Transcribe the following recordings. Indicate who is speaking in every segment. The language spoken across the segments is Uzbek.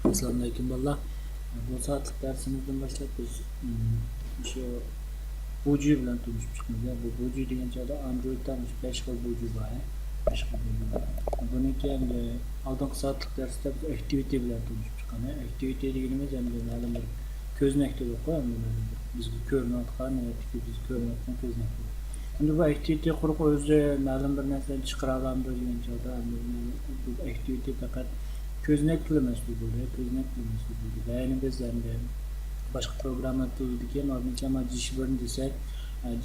Speaker 1: Assalamualaikum bolalar. Bu soatlik darsimizdan boshlab biz shu buji bilan tanishib chiqamiz. Bu buji degan joyda Androiddan 5 xil buji bor. 5 xil buji bor. Buniki endi oldingi soatlik darsda biz activity bilan tanishib chiqamiz. Activity deganimiz endi ma'lum bir ko'znakda yo'q, endi bizga ko'rinayotgan, biz ko'rinayotgan ko'znak. Endi bu activity quruq o'zi ma'lum bir narsani chiqara olamiz degan joyda bu activity faqat ko'znak qilmaslik bo'ldi, ko'znak qilmaslik bo'ldi. Ya'ni biz endi boshqa programma tildagi masalan G1 desak,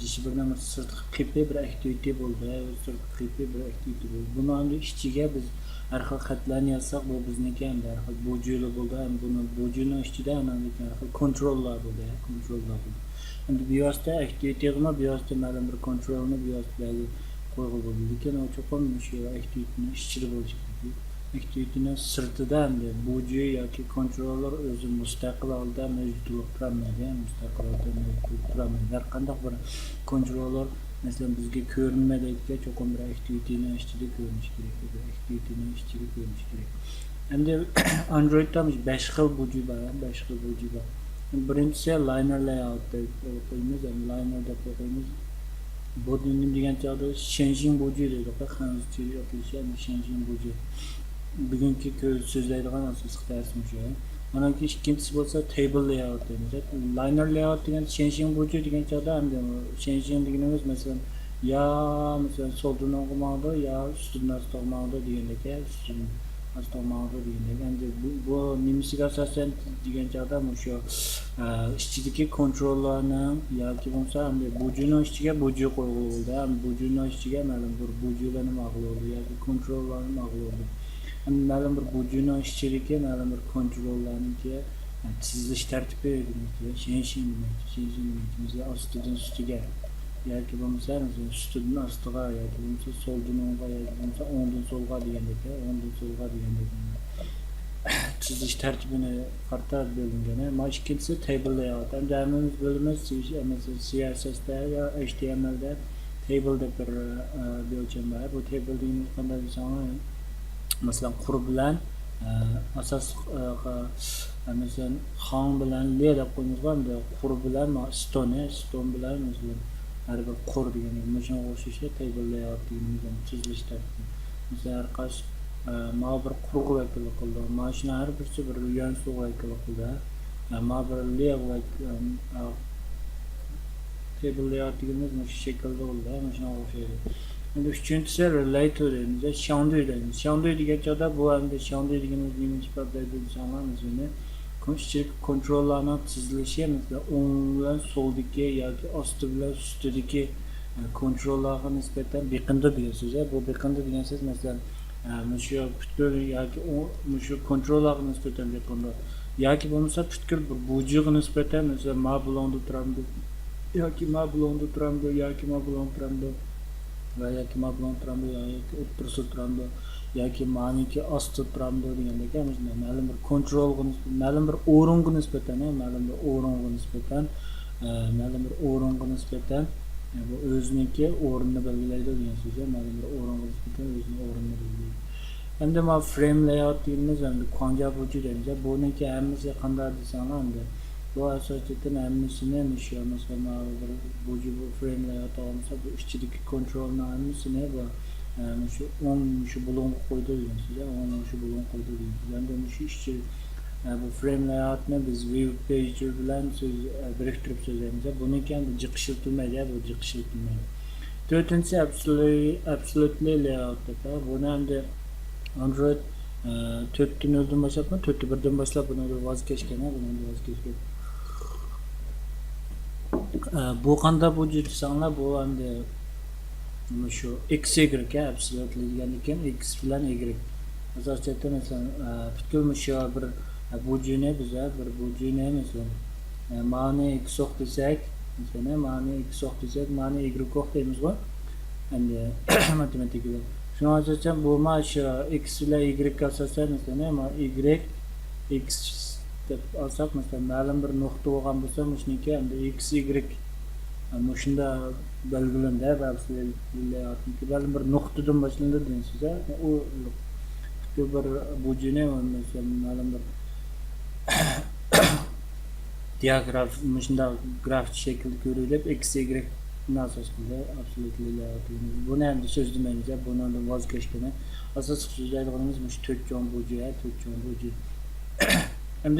Speaker 1: G1dan sirtqi qilib bir activity bo'ldi, sirtqi qilib bir activity bo'ldi. Buni endi ichiga biz har xil xatlarni yozsak, bu bizniki endi har xil bujilar bo'ldi. Ham buni bujining ichida har xil kontrollar bo'ldi, kontrollar bo'ldi. Endi bu yoqda activityga bu yoqda ma'lum bir kontrolni bu yoqda qo'yib bo'ldi. Lekin u cho'qim shu activityning ichida bo'lishi kerak. Activity'nin sırtıda buji yoki kontroller o'zi mustaqil holda mavjud bo'lib turmaydi, mustaqil holda mavjud turmaydi. Har qanday bir kontroller masalan bizga ko'rinmaydigan cho'qim bir activity'ning ichida ko'rinishi kerak, activity'ning ichida ko'rinishi kerak. Endi Androidda 5 xil buji bor, 5 xil buji bor. Birinchisi liner layout deb qo'yamiz, liner deb qo'yamiz. Bu degan joyda changing buji deydi, hangi yopilishi, changing buji. Bugungi so'zlaydigan asosiy darsimiz shu. Mana ikkinchisi bo'lsa table layout deymiz. Liner layout degan changing buji degan joyda endi changing deganimiz masalan ya masalan soldan o'qimadi ya ustidan o'qimadi degandek, ustidan o'qimadi degandek. Endi bu nimasiga asosan degan joyda shu ichidagi kontrollarni yoki bo'lsa endi bujining ichiga buji qo'yildi, bujining ichiga ma'lum bir bujilarni mag'lub yoki kontrollarni mag'lub. Ma'lum bir bujini ishchiligi, ma'lum bir kontrollarniki tizilish tartibi changing demaydi. Ostidan ustiga yoki bo'lmasa ustidan ostiga yoki bo'lmasa soldan o'ngga yoki bo'lmasa o'ngdan solga degandek, o'ngdan solga degandek tizilish tartibini qartab bo'lingan. Mana ikkinchisi table layout. Endi hammamiz bilamiz, CSSda yo HTMLda table deb bir o'lcham bor. Bu table deganimiz qanday desam, masalan qur bilan asos masalan xon bilan le deb qo'yilganda qur bilan stone bilan masalan har bir qur degani mana o'xshashi table layout deganimiz tuzilish tartibi. Masalan har qaysi ma bir qurg vakili qildi, mana shuni har birisi bir yo'nalish vakili qildi, ma bir le table layout deganimiz mana shu shaklda bo'ldi, mana shunga o'xshaydi. Endi uchinchisi related deymiz, shondoy deymiz. Shondoy degan joyda bu endi shondoy deganimiz nima sifatlaydi desangiz, uni kontrollarning tizilishi masalan o'ng bilan soldagi yoki osti bilan ustidagi kontrollarga nisbatan biqinda degan so'z. Bu biqinda degan so'z masalan shu butkul yoki shu kontrollarga nisbatan biqinda yoki bo'lmasa butkul bir bujiga nisbatan masalan ma bilonda turamdi yoki ma bilonda turamdi yoki ma bilonda turamdi va yoki ma bilan turamdi yoki o'ttirsa turamdi yoki maniki osti turamdi degandek, ma'lum bir kontrolga ma'lum bir o'ringa nisbatan bu o'ziniki o'rnini belgilaydi degan so'z. Ma'lum bir o'ringa nisbatan o'zining o'rnini belgilaydi. Endi ma frame layout deymiz, endi qonga buji deymiz. Buniki hammasi qanday desam, endi bu asosiyatdan hammasini shu masalan buji bu frame layout olmasa bu ichidagi kontrolni hammasini va shu bulon qo'ydi deymiz. Shu bulon qo'ydi deymiz. Endi shu ishchi bu frame layoutni biz view page bilan biriktirib so'zlaymiz. Buniki endi jiqishilmaydi, bu jiqishilmaydi. To'rtinchisi absolutely layout deb. Buni endi Android 4.0dan boshlab, 4.1dan boshlab buni voz kechgan, bu qanday buji desanglar, bu endi shu XY absolutely degan ekan, X bilan Y. Asosiyatda masalan butkul shu bir bujini masalan ma'ni X o'q desak, ma'ni Y o'q deymizmi? Endi matematikada shunga asosan bu shu X bilan Y asosan masalan Y X deb olsak, masalan ma'lum bir nuqta bo'lgan bo'lsa, shuniki endi X Y shunda belgilandi, ma'lum bir nuqtadan boshlandi deysiz. U bir bujini masalan ma'lum bir diagraf müşünde grafik şekilde görülüp x y nasıl şekilde absolutely layout. Bunu hem de söz demeyince bundan da vazgeçtiğini asıl sözlerimiz 4 can bucuya 4 can bucu. Hem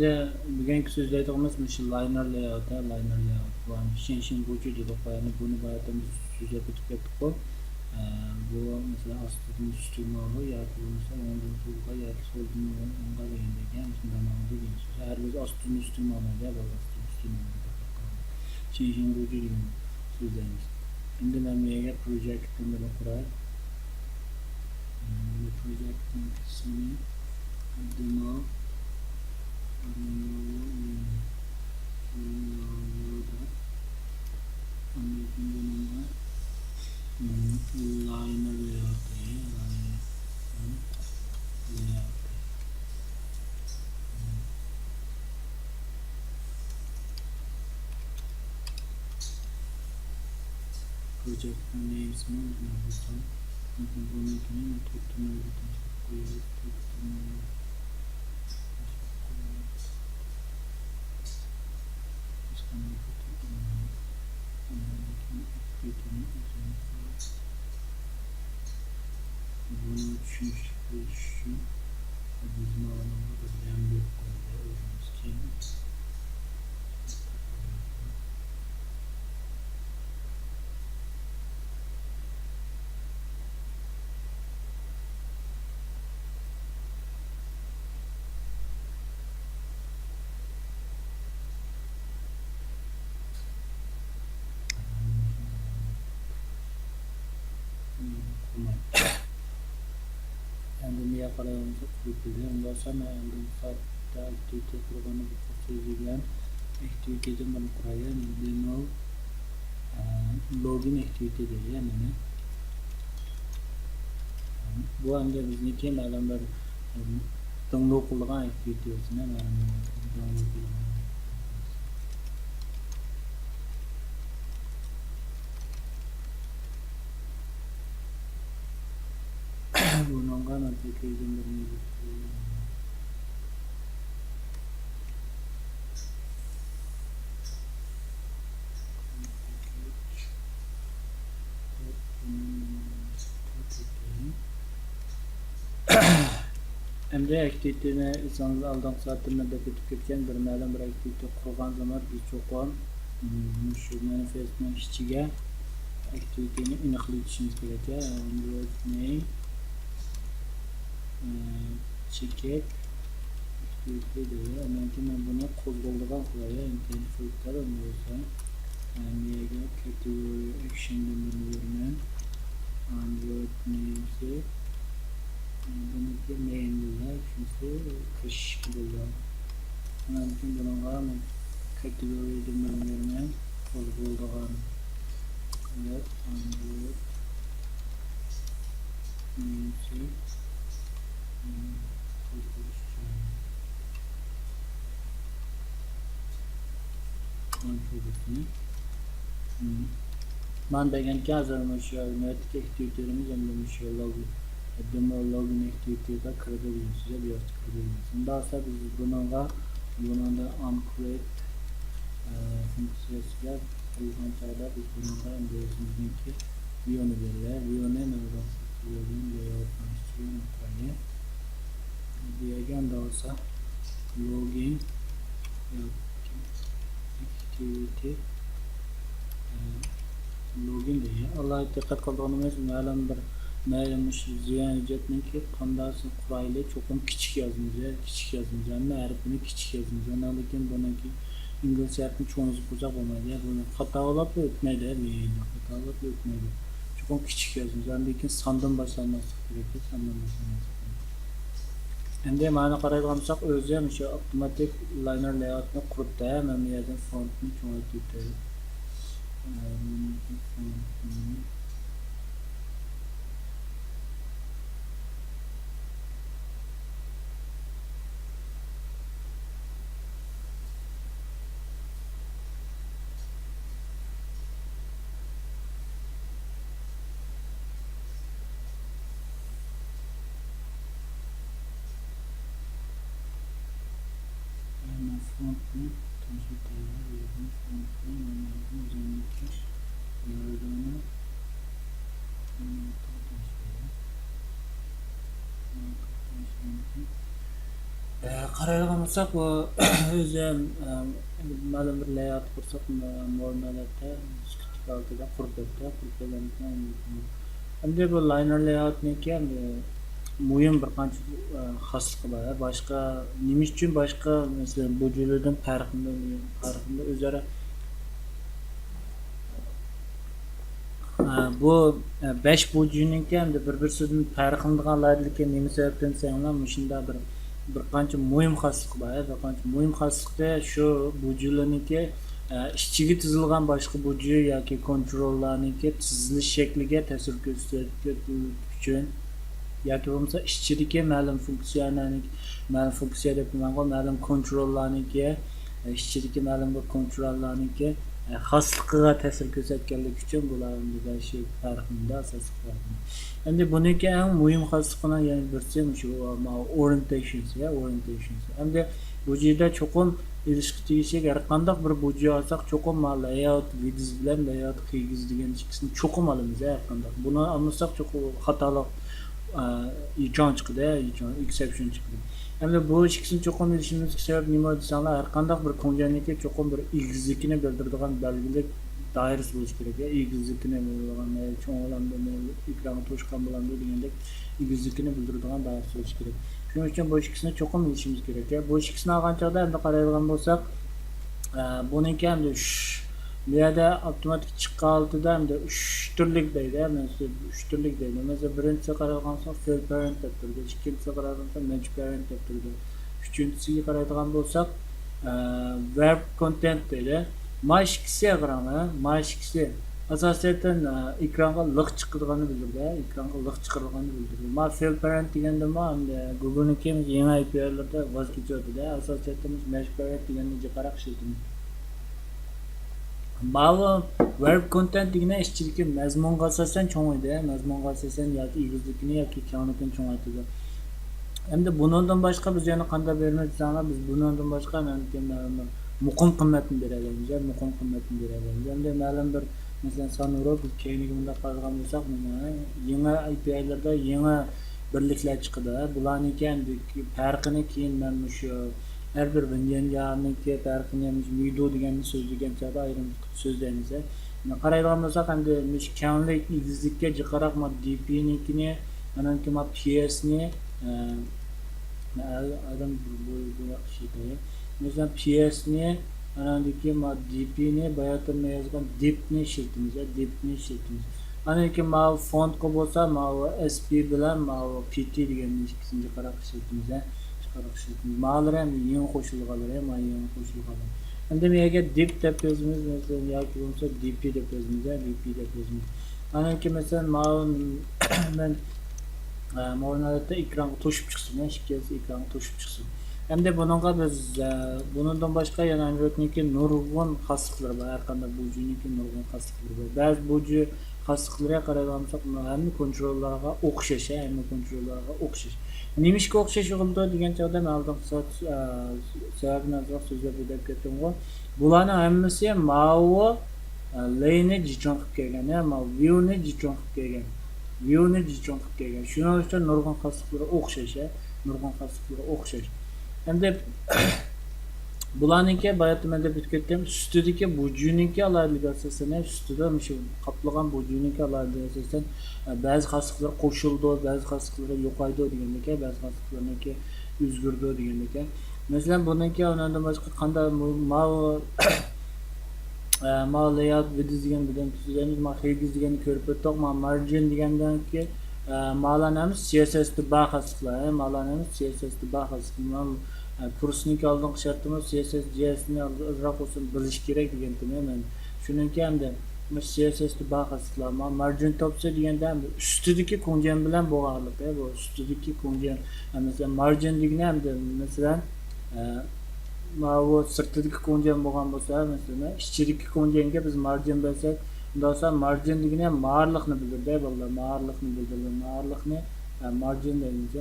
Speaker 1: de bugungi so'zlaydiganimiz liner layout, liner layout. Bu ham shin bucu dedi qo'yani buni bayatimiz so'zlab o'tib ketdik-ku. Bu mesela aslında üstüme olur ya da mesela ondan sonra ya da soldan onga degendeki shunday ma'noda degan so'z. Har biz aslında üstüme olur ya da aslında üstüme olur. Shin bucu degan so'zlaymiz. Endi men bu yerga projektni quray. Bu projektning ismini demo liner layout project name ismi unutmayın. Bunun tuttuğunu bunu şu bizim alanımızda bir koyduğumuz için Endimi yakalayınca kurtuluyor. Ondan sonra endim farklı aktivite programı sözüyle aktiviteden bana kuraya demo login aktivite diyor yani. Bu anda bizniki ma'lumlar download qilgan aktivitesine download qilgan. Bununla application bermedi. Emre aktivitene insanlar aldan saatinde de ketken bir ma'lum bir aktivite qurgan zaman biz ço'qon shu manifestning ichiga aktiviteni aniqlashimiz kerak. Name checkout aktivite diyor. Ondan sonra bunu qo'zg'oldigan qiladi. Internet filtr bo'lsa, nega category action vermen Android neyse bununki main bo'ladi. Shunisi kirish bo'ladi. Ondan sonra bunga category vermen qo'zg'oldigan qilib Android neyse ben degan yazılmış yönetik aktivitelerimiz emlemiş demo login aktivitede kırabilirim size bir yazı kırabilirim. Daha sonra biz bunun da uncreate funksiyasıyla uygun çağda biz bunun da emleyicimizdeki viyonu verirler. Viyonu nereden satılıyordum layout manştırıyorum yukarıya. Diyagen de olsa login activity login diye. Allah dikkat kaldığımız ma'lum bir ma'lummuş ziyan etmenki qandası quraylı çokum kichik yazınca ama harfini kichik yazınca. Ondan keyin buniki İngilizce harfini çoğunuzu uzak olmaydı. Bunu hatalanıp ötmeydi. Hatalanıp ötmeydi. Çokum kichik yazınca. Ondan keyin sandan başlanması gerekiyor. Sandan başlanması. Endi mana qaraydigansak o'zi ham shu avtomatik liner layoutni quribdi. Mana bu yerdan fontni cho'ngaytirdi. Qaraydigan bo'lsak, bu o'zi ma'lum bir layout qursak, muomalatda sukutlik oldida qurib endi bu liner layoutniki ham muhim bir qancha xosligi bor. Boshqa nima uchun boshqa masalan bu joylardan farqında o'zaro bu 5 burjuniki hamda bir-birisidan farqlanadiganlarligi nima sababdan desanglar, shunda bir qancha muhim xosligi bor. Bir qancha muhim xoslikda shu burjularniki ishchiga tizilgan boshqa burju yoki kontrollarniki tizilish shakliga ta'sir ko'rsatish uchun yoki bo'lmasa ishchidagi ma'lum funksiya deb ma'lum kontrollarniki ishchidagi ma'lum bir kontrollarniki xosligiga ta'sir ko'rsatganligi uchun bularning shu farqida asosiy farqi. Endi buniki eng muhim xosligidan yana birisi shu orientation. Endi bu yerda cho'qim ilishki tegishli har qanday bir buji olsak cho'qim layout vidiz bilan layout qigiz degan ikkisini cho'qim olamiz har qanday. Buni olmasak cho'qim xatolik icon chiqdi, exception chiqdi. Endi bu ikkisini cho'qim ilishimizga sabab nima desanglar, har qanday bir konjunktga cho'qim bir egizlikni bildiradigan belgilik doirasi bo'lishi kerak. Egizlikni bildiradigan cho'ng'alamda ekran to'shqan bilan degandek egizlikni bildiradigan doirasi bo'lishi kerak. Shuning uchun bu ikkisini cho'qim ilishimiz kerak. Bu ikkisini olgan chog'da endi qaraydigan bo'lsak, buniki ham bu yerda avtomatik chiqqanida ham 3 turlik deydi. Mesela birinchisi qaraydigan fill parent deb turdi, ikkinchisi qaraydigan match parent deb turdi. Uchinchisiga qaraydigan bo'lsak, verb content deydi. Mashkisiga qaraymiz. Asosan ekranga liq chiqadiganini bildirdi. Ma fill parent deganda Google'niki yangi API'larda voz kechadi. Asosan match parent deganni qarab ishlatamiz. Ma'lum verb content degani ishchilikka mazmunga asosan cho'ng'aydi. Mazmunga asosan yoki egizlikni yoki konglikni cho'ng'aytadi. Endi bundan boshqa biz yana qanday beramiz desanglar, biz bundan boshqa muqim qimmatni beramiz. Endi ma'lum bir masalan sonuro biz keyingi bunda qaragan bo'lsak, yangi API'larda yangi birliklar chiqdi. Bularniki endi farqini keyin men shu her bir yangi farqini video deganni so'zlagan chog'da ayrim so'zlaymiz. Qaraydigan bo'lsak, endi konglik egizlikka jiqaroq DP-nikini, ananki PS-ni adam bu yaxshi. Mesela PS-ni, anandaki DP-ni bayatımda yazgan dipni işletimiz. Ananki font bo'lsa, SP bilan PT degan ikkisinchi qarab ishletimiz. Ma'lum yangi qo'shilganlar. Endi menga dip deb yozamiz, mesela yoki bo'lsa DP deb yozamiz. Ananki mesela men muomalatda ekran to'shib chiqsin, ishkasi ekran to'shib chiqsin. Endi buningga biz bundan boshqa yana Androidniki nurg'un xosliqlar bor. Har qanday bujuniki nurg'un xosliqlar bor. Ba'zi buju xosliqlarga qaraydigan bo'lsak, hamma kontrollarga o'xshash. Nimishga o'xshash bo'ldi degan chog'da men oldin sababini so'zlab ketdim. Bularning hammasi layni jichon qilib kelgan, viewni jichon qilib kelgan. Shuning uchun nurg'un xosliqlarga o'xshash. Endi bularniki bayatımda deb ketdim. Ustidagi bujuniki alayliga asosan, ustida shu qaplagan bujuniki alayliga asosan ba'zi xosliqlar qo'shildi, ba'zi xosliqlar yo'qaydi degandek, ba'zi xosliqlarniki o'zgardi degandek. Masalan, buniki undan boshqa qanday layout vidiz degan bilan tuzilgan, qigiz deganni ko'rib o'tdik. Margin degandan keyin ma'lanamiz CSS baxaslar. Kursning oldingi shartimiz CSS JS'ni ozroq bo'lsin bilish kerak degandim men. Shuningki hamda CSS baxaslar, margin topsa deganda ham ustidagi konjun bilan bog'liq. Bu ustidagi konjun, masalan margin degani hamda masalan bu sirtidagi konjun bo'lgan bo'lsa, masalan ichidagi konjunga biz margin bersak, undan so'ng margin degani ham marliqni bildirdi, bolalar, marliqni margin deymiz.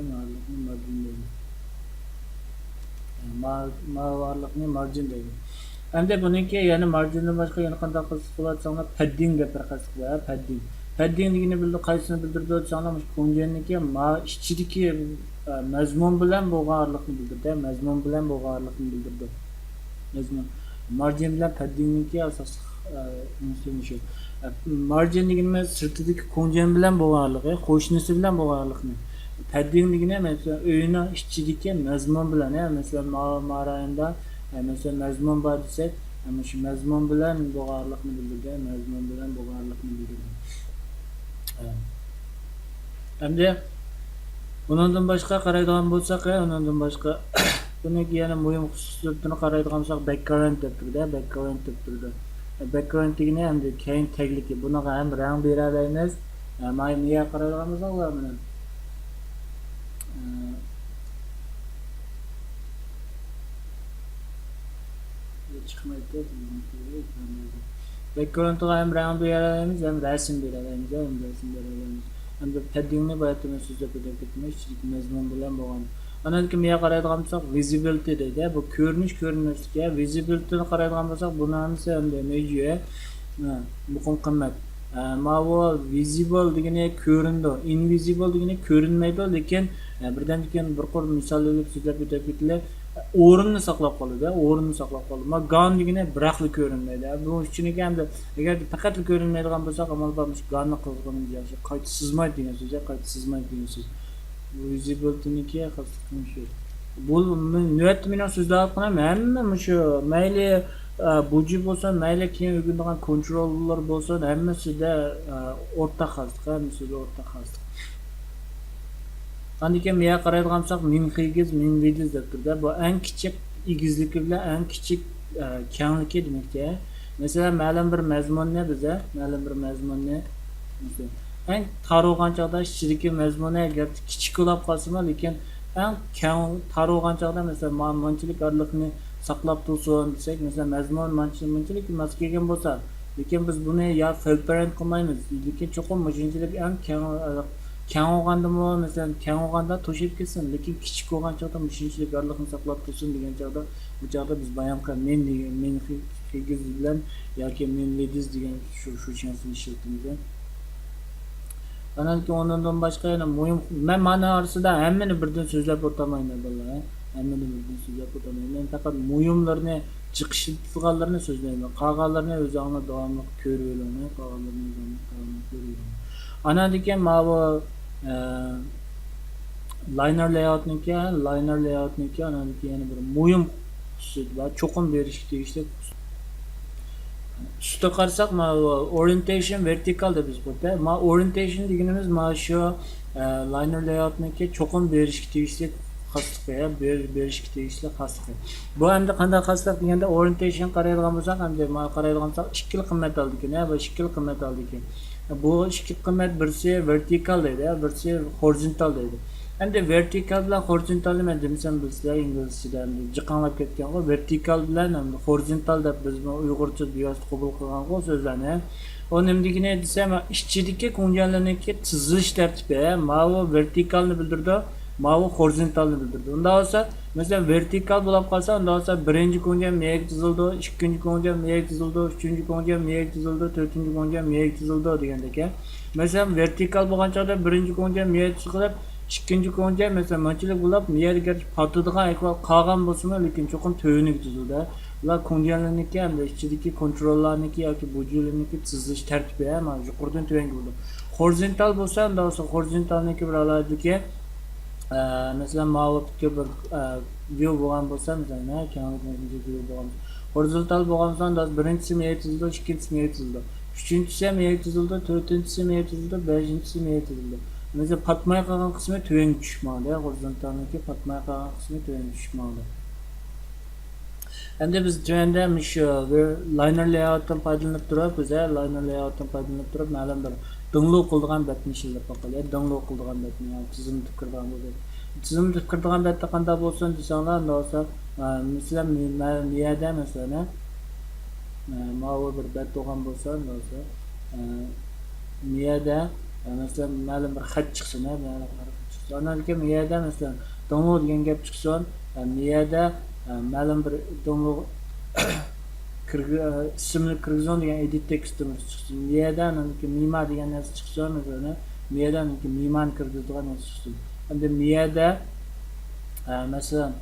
Speaker 1: Varlıkni margin deydi. Endi buniki yani margindan boshqa yana qanday qilib qilasizlar? Padding deb bir qilib qo'yar, padding. Padding degani bildi qaysini bildirdi desanglar, kunjanniki ma ichidagi mazmun bilan bo'lganlikni bildirdi, mazmun bilan bo'lganlikni bildirdi. Mazmun. Margin bilan paddingniki asosiy insini shu. Margin degani sirtidagi kunjan bilan bo'lganligi, qo'shnisi bilan bo'lganlikni. Padding degani mesela öğüne işçidiki mezmun bilen ya mesela mağarayında mesela mezmun var desek ama şu mezmun bilen boğarlıkını bildirdi, mezmun bilen boğarlıkını bildirdi. Hem de bundan başka qaraydigan bo'lsak, ondan başka buni yana muhim xususiyatini qaraydigan bo'lsak background deb turdi, background deb turdi. Background degani endi keyin tagligi. Bunaqa ham rang bera olamiz. Mana niya qaraydigan bo'lsak, mana çıkmaydı. Background'a hem rang beremiz hem resim beremiz, hem de paddingni bayatını sözlep etmek için mezmun bilen bo'lgan. Ana ki meye qaraydigan bo'lsak visibility deydi. Bu ko'rinishga visibilityni qaraydigan bo'lsak, buni hamsi endi mejiye muhim qimmat. Mavo visible degani ko'rindi, invisible degani ko'rinmaydi, lekin birdan keyin bir qor misollarni so'zlab o'tib o'rinni saqlab qoladi, o'rinni saqlab qoladi. Ma gun degani biraqli ko'rinmaydi. Bu uchunki hamda agar faqat ko'rinmaydigan bo'lsa, amal bo'lmish gunni qilganimiz yaxshi. Qayta sizmaydi degan so'z, qayta sizmaydi degan so'z. Visibility'niki xasligi shu. Bu niyat bilan so'zlab qo'yam, hamma shu mayli buji bo'lsa, mayli keyin o'rganadigan kontrollar bo'lsa, hammasida o'rtaq xaslik, hammasida o'rtaq xaslik. Qanday meye qaraydigan bo'lsak, minqigiz, minvidiz deb turdi. Bu eng kichik egizligi bilan eng kichik kengligi demakki. Mesela ma'lum bir mazmunni biza, ma'lum bir mazmunni eng tarog'an chog'da ichidagi mazmuni agar kichik bo'lib qolsa, lekin eng keng tarog'an chog'da mesela ma'lumotchilik orliqni saqlab tursin desak, mesela mazmun manchilik emas kelgan bo'lsa, lekin biz buni ya filtrant qilmaymiz, lekin cho'qim mujinchilik eng keng olgandimi, mesela keng olganda to'shib ketsin, lekin kichik olgan chog'da mujinchilik orliqni saqlab tursin degan chog'da bu chog'da biz bayon qilamiz, men higiz bilan yoki men lidiz degan shu chansini ishlatamiz. Anaki ondan başka yana muhim men mana arasida hammani birdan so'zlab o'tamayman billahi. Hammani birdan so'zlab o'tamayman. Men faqat muhimlarni chiqishtirganlarni so'zlayman. Qolganlarni o'zi anga davomli ko'rib olaman, qolganlarni davomli ko'rib olaman. Anadiki mavo liner layoutniki anadiki yana bir muhim xususiyat bor. Cho'qim berish tegishli Üstü qarsak orientation vertical deb biz burada. Orientation deganimiz shu liner layoutniki cho'qim berishga tegishli xasligi, berishga tegishli xasligi. Bu hamda qanday xaslik deganda orientation qaraydigan bo'lsak, hamda qaraydigan bo'lsak ikkili qimmat oldi ekan, bu ikkili qimmat oldi ekan. Bu ikki qimmat birsi vertical deydi, birsi horizontal deydi. Endi vertical bilan horizontalni men desam bizlar inglizchada jiqanlab ketgan go, vertical bilan horizontal deb biz uyg'urcha biyoz qabul qilgan go so'zlarni. O nimdigini desam ishchidagi kunjanlarniki tizilish tartibi ma'vo vertikalni bildirdi, ma'vo horizontalni bildirdi. Unda bo'lsa, mesela vertikal bo'lib qolsa, unda bo'lsa birinchi kunjan miyag tizildi, ikkinchi kunjan miyag tizildi, uchinchi kunjan miyag tizildi, to'rtinchi kunjan miyag tizildi degandek. Mesela vertikal bo'lgan chog'da birinchi kunjan miyag tizilib ikkinchi kunja mesela manchilik bo'lib miyarga patadigan ahvol qolgan bo'lsa, lekin cho'qim to'yinib tuzildi. Ular kunjanlarniki hamda ichidagi kontrollarniki yoki bujularniki tizilish tartibi ham yuqoridan to'yinga bo'ldi. Horizontal bo'lsa, unda horizontalniki bir aladiki mesela ma'lumotga bir view bo'lgan bo'lsa, mesela kanalga view bo'lgan. Horizontal bo'lgan bo'lsa, birinchisi miyag tuzildi, ikkinchisi miyag tuzildi. Üçüncüsü miyag tuzildi, to'rtinchisi miyag tuzildi, beshinchisi miyag tuzildi. Mesela patmaya kalan kısmı tüven düşmanlı. Horizontalındaki patmaya kalan kısmı tüven düşmanlı. Hem de biz tüvende liner layout'tan faydalanıp durup, bize liner layout'tan faydalanıp durup, ma'lum bir dыңлы qildigan batni ishilib boqaylik. Dыңлы qildigan batni, yani tizim tikirdigan bo'ldi. Tizim tikirdigan batda qanday bo'lsin desanglar, bo'lsa, mesela miyada mesela ma'lum bir bat bo'lgan bo'lsa, miyada mesela ma'lum bir xat chiqsin, anaki miyada mesela dыңлы degan gap chiqsin, miyada ma'lum bir download ismini kirgizon degan edit tekstimiz chiqsin. Miyadan mima degan narsa chiqsin, o'zini miyadan mimani kirgizadigan narsa chiqsin. Endi miyada masalan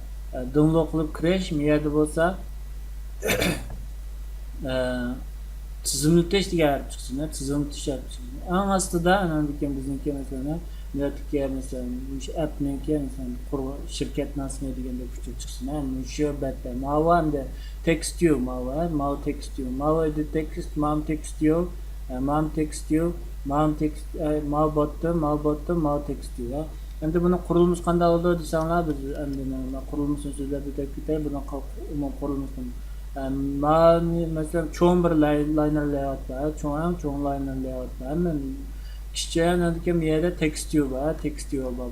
Speaker 1: download qilib kirish miyada bo'lsa tizimlatish degan harf chiqsin, tizimlatish harf chiqsin. Eng ostida bizniki masalan niyatga masalan o'sha appniki masalan shirkat nasmi deganda kuchib chiqsin. Shu batda mavanda textio mav textio mav edit text mam textio mam textio mam text mav bottom mav textio. Endi buni qurilmish qanday bo'ldi desanglar biz endi qurilmishni so'zlab ketay. Buni umum qurilmishni mesela çoğun bir liner layout var, çoğun liner layout var. Kichik anadaki miyada textio var.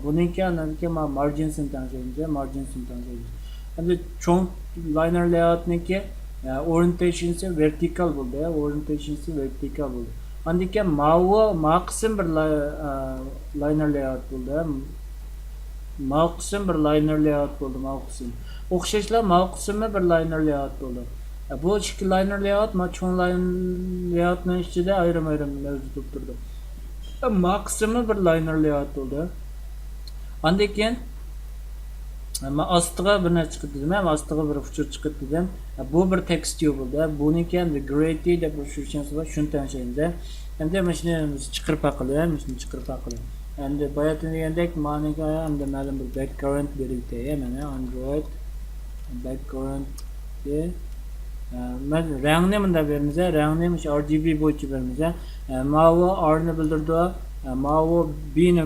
Speaker 1: Buniki anadaki marginsini tanışlaymiz. Endi çoğun liner layoutniki orientation'si vertikal bo'ldi, Andiki ma qism bir liner layout bo'ldi. Ma qism bir liner layout bo'ldi, O'xshashlar ma qismi bir liner layout bo'ldi. Bu ikki liner layout cho'ng liner layoutning ichida ayrim mavjud bo'lib turdi. Ma qismi bir liner layout bo'ldi. Undan keyin men ostiga bir narsa chiqib dedim, ostiga bir uchuv chiqib dedim. Bu bir textio bo'ldi. Buniki endi grade deb tushunchasi bor, shuni tanishamiz. Endi mana shuni chiqirib aqilib. Endi boya degandek ma'noga endi ma'lum bir background berildi. Mana Android background rangni bunda beramiz. Rangni RGB bo'yicha beramiz. Mavi R ni bildirdi, mavi B ni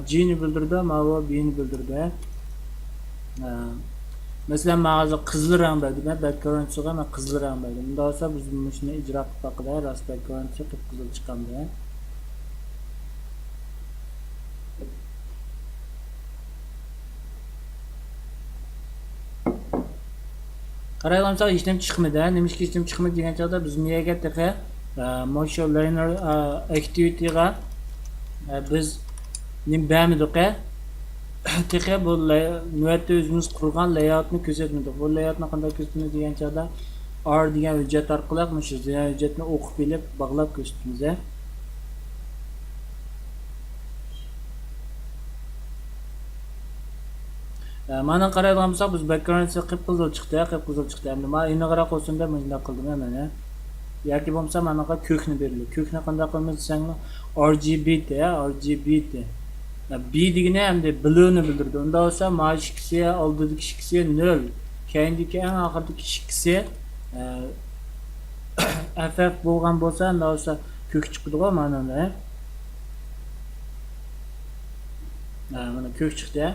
Speaker 1: G ni bildirdi, mavi B ni bildirdi. Mesela mağaza qizil rang berdi. Background chiqgan, men qizil rang berdim. Bunda olsa biz shuni ijro qilib baqida, rost background chiqib qizil chiqqanda. Qaraylamsa ishlam chiqmadi. Nimishga ishlam chiqmadi degan chog'da biz miyaga teqa motion liner activity-ga biz nim bamidiq. Teqa bu niyatda o'zimiz qurgan layoutni ko'rsatmadik. Bu layoutni qanday ko'rsatamiz degan chog'da R degan hujjat orqali shu hujjatni o'qib bilib bog'lab ko'rsatamiz. Mana qaraydigan bo'lsak biz background'si qip-qizil chiqdi. Endi men iniqroq olsin deb bunday qildim mana. Yoki bo'lmasa manaqa ko'kni berildi. Ko'kni qanday qilamiz desanglar RGB de. B degani endi blue'ni bildirdi. Unda olsa mash ikkisi, oldidagi ikkisi 0. Keyindagi eng oxirdagi ikkisi FF bo'lgan bo'lsa, unda olsa ko'k chiqdi-ku mana. Mana ko'k chiqdi.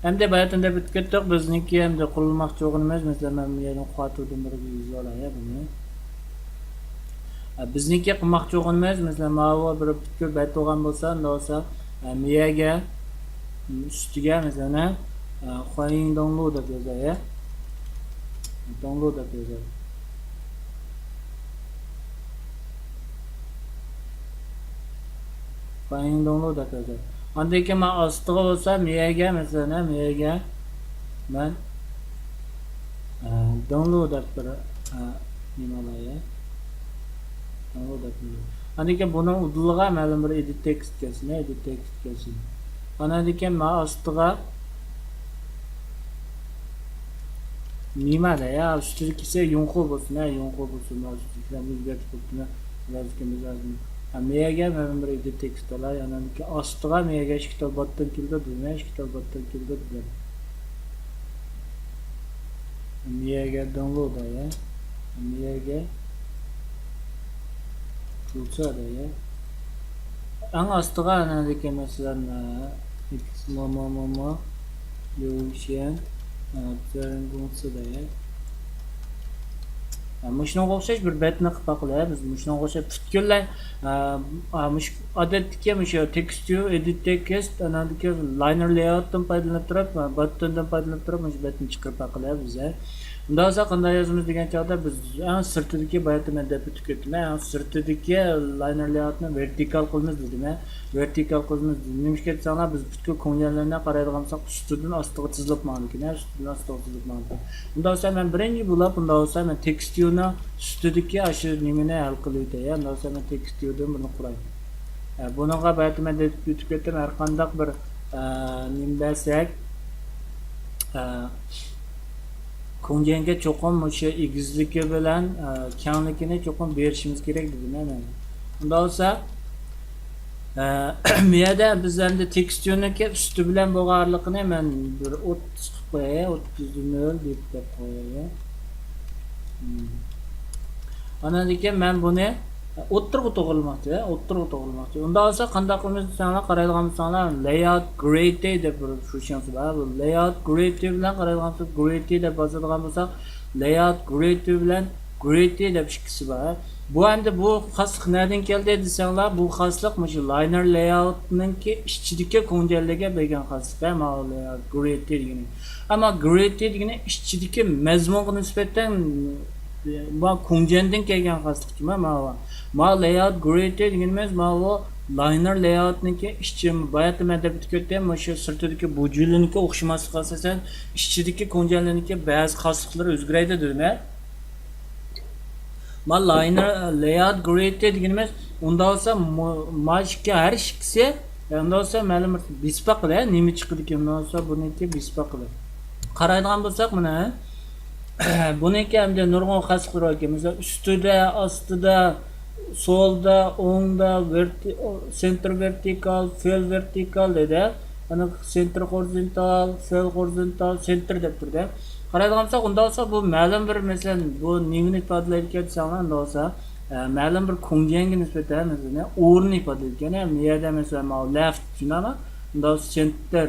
Speaker 1: Endi bayatında bitib ketdik. Bizniki endi qurilmoqchi bo'lganimiz, masalan, men yerdan qo'ydim bir yuz olay buni. Bizniki qilmoqchi bo'lganimiz, masalan, ma'vo bir butkul bayt bo'lgan bo'lsa, unda olsa miyaga ustiga masalan qo'ying download deb yozay. Download deb yozay. Qo'ying download deb yozay. Undan keyin men ostiga bo'lsa miyaga masalan men download deb bir nima olay. Download deb. Undan keyin buni udulga ma'lum bir edit text kelsin. Undan keyin men ostiga nima da ya ustidagi yonqo bo'lsin, miyaga ma'lum bir edit text olay, yani ostiga miyaga kitobotdan keldi, dedim. Miyaga download ya. Miyaga qilsa da ya. Ang ostiga anadagi masalan mo yo'shan bo'lsa da ya. Shunga o'xshash bir betni qilib baqilay. Biz shunga o'xshab butkul odatdagi o'sha textio edit text anadagi liner layoutdan foydalanib turib, buttondan foydalanib turib, o'sha betni chiqarib baqilay biz. Bundan sonra qanday yozamiz degan chog'da biz eng sirtidagi bayatda men deb o'tib ketdim. Eng sirtidagi liner layoutni vertikal qilamiz dedim. Vertikal qilamiz. Nimishga desanglar biz butkul ko'ngillarga qaraydigan bo'lsak ustidan ostiga chizilib ma'nikan, ustidan ostiga chizilib ma'nikan. Bundan sonra men birinchi bo'lib, bundan sonra men tekstyurni ustidagi shu nimani hal qilaydi. Bundan sonra men tekstyurdan buni qurayman. Buningga bayatda men deb o'tib ketdim. Har qanday bir nim desak Ko'nganga cho'qim o'sha egizligi bilan kengligini cho'qim berishimiz kerak dedim men. Unda bo'lsa, bu yerda biz endi tekstyurniki usti bilan bo'lganligini men bir 30 qilib qo'yay, 30 deb qo'yay. Ana degan men buni o'ttirib to'g'rilmoqchi, o'ttirib to'g'rilmoqchi. Unda bo'lsa qanday qilamiz desanglar, qaraydigan bo'lsanglar, layout grade deb bir funksiyasi bor. Bu layout grade bilan qaraydigan bo'lsak, grade deb yozadigan bo'lsak, layout grade bilan grade deb ikkisi bor. Bu endi bu xoslik nereden keldi desanglar, bu xoslik shu liner layoutninki ichidagi ko'njallarga bergan xoslik, mana layout grade degani. Ammo grade degani ichidagi mazmunga nisbatan bu ko'njandan kelgan xoslikchi mana. Ma layout grid deganimiz bu liner layoutniki ishchi bayatda men deb ketdim, o'sha sirtidagi bujiliniki o'xshamaslikka asosan ichidagi ko'njallarniki ba'zi xosliklari o'zgaradi dedim. Ma liner layout grid deganimiz unda bo'lsa mashga har ikkisi unda bo'lsa ma'lum bir bispa qiladi, nima chiqadi ekan, unda bo'lsa buniki bispa qiladi. Qaraydigan bo'lsak mana buniki hamda nurg'un xosliklar bor ekan. Masalan, ustida, ostida, solda, o'ngda, center vertikal, fill vertikal dedi. Ana center horizontal, fill horizontal, center deb turdi. Qaraydigan bo'lsak, unda bo'lsa bu ma'lum bir masalan bu nimani ifodalaydi desanglar, unda bo'lsa ma'lum bir ko'njanga nisbatan masalan o'rni ifodalaydi. Bu yerda masalan left shunami? Unda center,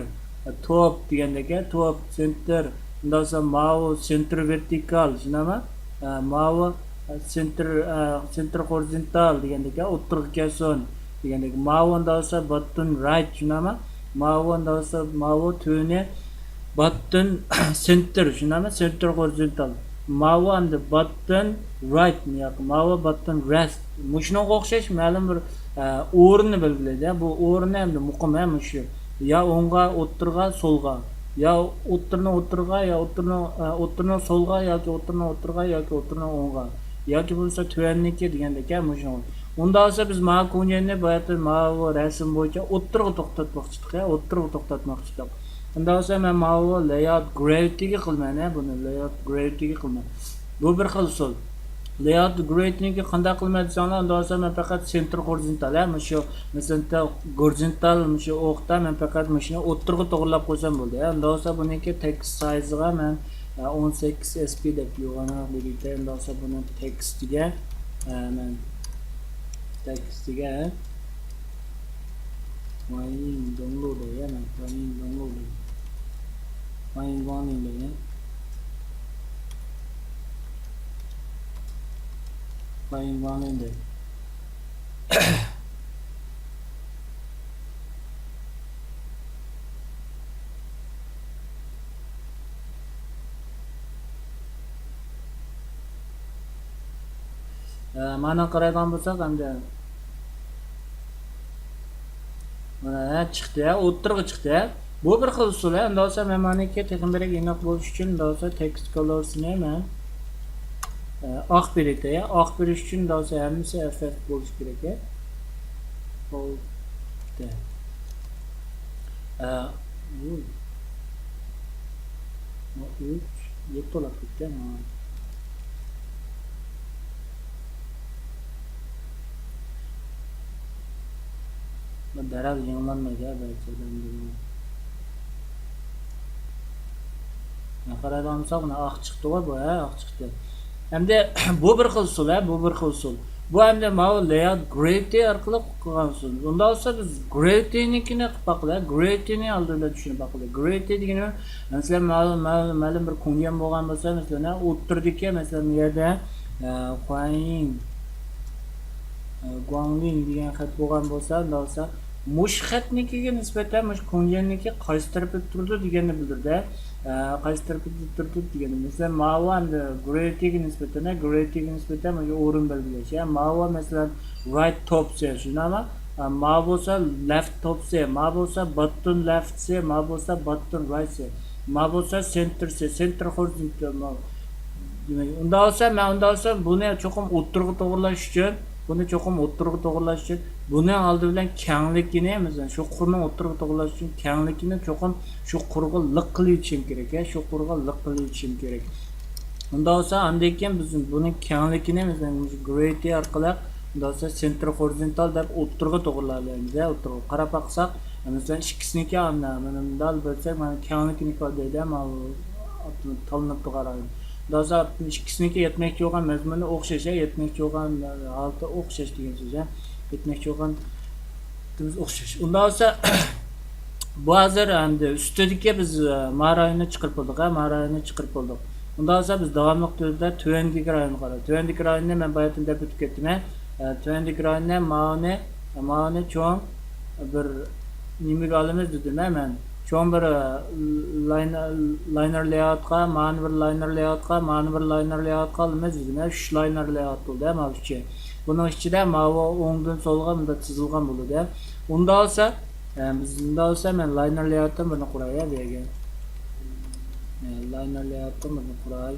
Speaker 1: top degandagi top, center, unda bo'lsa center vertikal shunami? Mau center horizontal degandagi o'ttirib kelsin degandagi mau unda bo'lsa button right shunami? Mau unda bo'lsa mau to'ni button center shunami? Center horizontal. Mau endi button right yoki mau button rest. Shunga o'xshash ma'lum bir o'rinni belgilaydi. Bu o'rinni endi muqim ham shu. Ya o'ngga, o'ttirga, solga. Ya o'ttirni ya o'ttirni solga yoki o'ttirni o'ttirga yoki o'ttirni o'ngga. Yoki bo'lsa tuvanniki degandek ham shunga. Unda bo'lsa biz ma ko'njanni bayatda ma rasm bo'yicha o'ttirga to'xtatmoqchidik, o'ttirga to'xtatmoqchidik. Unda bo'lsa men ma layout grade'ga qilmayman, buni layout grade'ga qilmayman. Bu bir xil usul. Layout grade'niki qanday qilmaydi desanglar, unda bo'lsa men faqat center horizontal, shu masalan horizontal shu o'qda men faqat shuni o'ttirga to'g'rilab qo'ysam bo'ldi. Unda bo'lsa buniki text size'ga men 18 sp deb yo'g'ana belgilay. Unda bo'lsa buni textiga men textiga Wine download ya men wine download. Wine warning ya. Wine warning de. Mana qaraydigan bo'lsak hamda mana chiqdi, o'ttirg'i chiqdi. Bu bir xil usul. Unda bo'lsa men maniki texnikaga inoq bo'lish uchun unda bo'lsa text colors'ni men oq beradi. Oq berish uchun unda bo'lsa hammasi ff bo'lish kerak. Bo'ldi. Bu 3 yettolab ketdi. Darhol yangilanmaydi belki. Qaraydigan bo'lsak, buni oq chiqdi bu, oq chiqdi. Endi bu bir xil usul, bu bir xil usul. Bu endi mana layout grade orqali qilgan usul. Unda bo'lsa biz grade'nikini qilib baqilay, grade'ni oldinda tushunib baqilay. Grade degani masalan ma'lum bir ko'ngan bo'lgan bo'lsa, masalan, o'ttirdiki, masalan, bu yerda Guangling degan xat bo'lgan bo'lsa, unda bo'lsa mush xatnikiga nisbatan mush kunjanniki qaysi tarafda turdi deganni bildirdi. Qaysi tarafda turdi degani. Masalan, ma'vo hamda gratiga nisbatan mana o'rin belgilash. Ma'vo masalan right top se, shunami? Ma bo'lsa left top se, ma bo'lsa bottom left se, ma bo'lsa bottom right se, ma bo'lsa center horizontal. Demak, unda olsa buni cho'qim o'ttirg'i to'g'irlash uchun buni oldi bilan kenglikini, masalan, shu qurni o'ttirg'i to'g'irlash uchun kenglikini cho'qim shu qurg'i liq qilib yetishim kerak, Unda olsa andan keyin biz buni kenglikini masalan grade orqali unda olsa center horizontal deb o'ttirg'i to'g'irlaymiz. O'ttirg'i qarab baqsak, masalan, ikkisiniki mana bunday bo'lsak, mana kenglikini ifodaydi, mana tanlab qaraymiz. Doza ikkisiniki yetmoqchi bo'lgan mazmuni o'xshash, yetmoqchi bo'lgan holati o'xshash degan so'z. Yetmoqchi bo'lgan o'xshash. Unda olsa bu hozir endi ustidagi biz marayni chiqarib bo'ldik. Unda olsa biz davomli turda tuvandagi rayonni qaraymiz. Tuvandagi rayonni men bayatdan deb o'tib ketdim. Tuvandagi rayonni ma'ni cho'ng bir nimaga olamiz dedim men. Cho'ng bir liner layoutga, ma'ni bir liner layoutga olamiz dedim. 3 liner layout bo'ldi, mavzuchi. Buning ichida ma'vo o'ngdan so'lga bunda chizilgan bo'ladi. Unda olsa men liner layoutdan buni qurayman bu yerga. Liner layoutdan buni quray.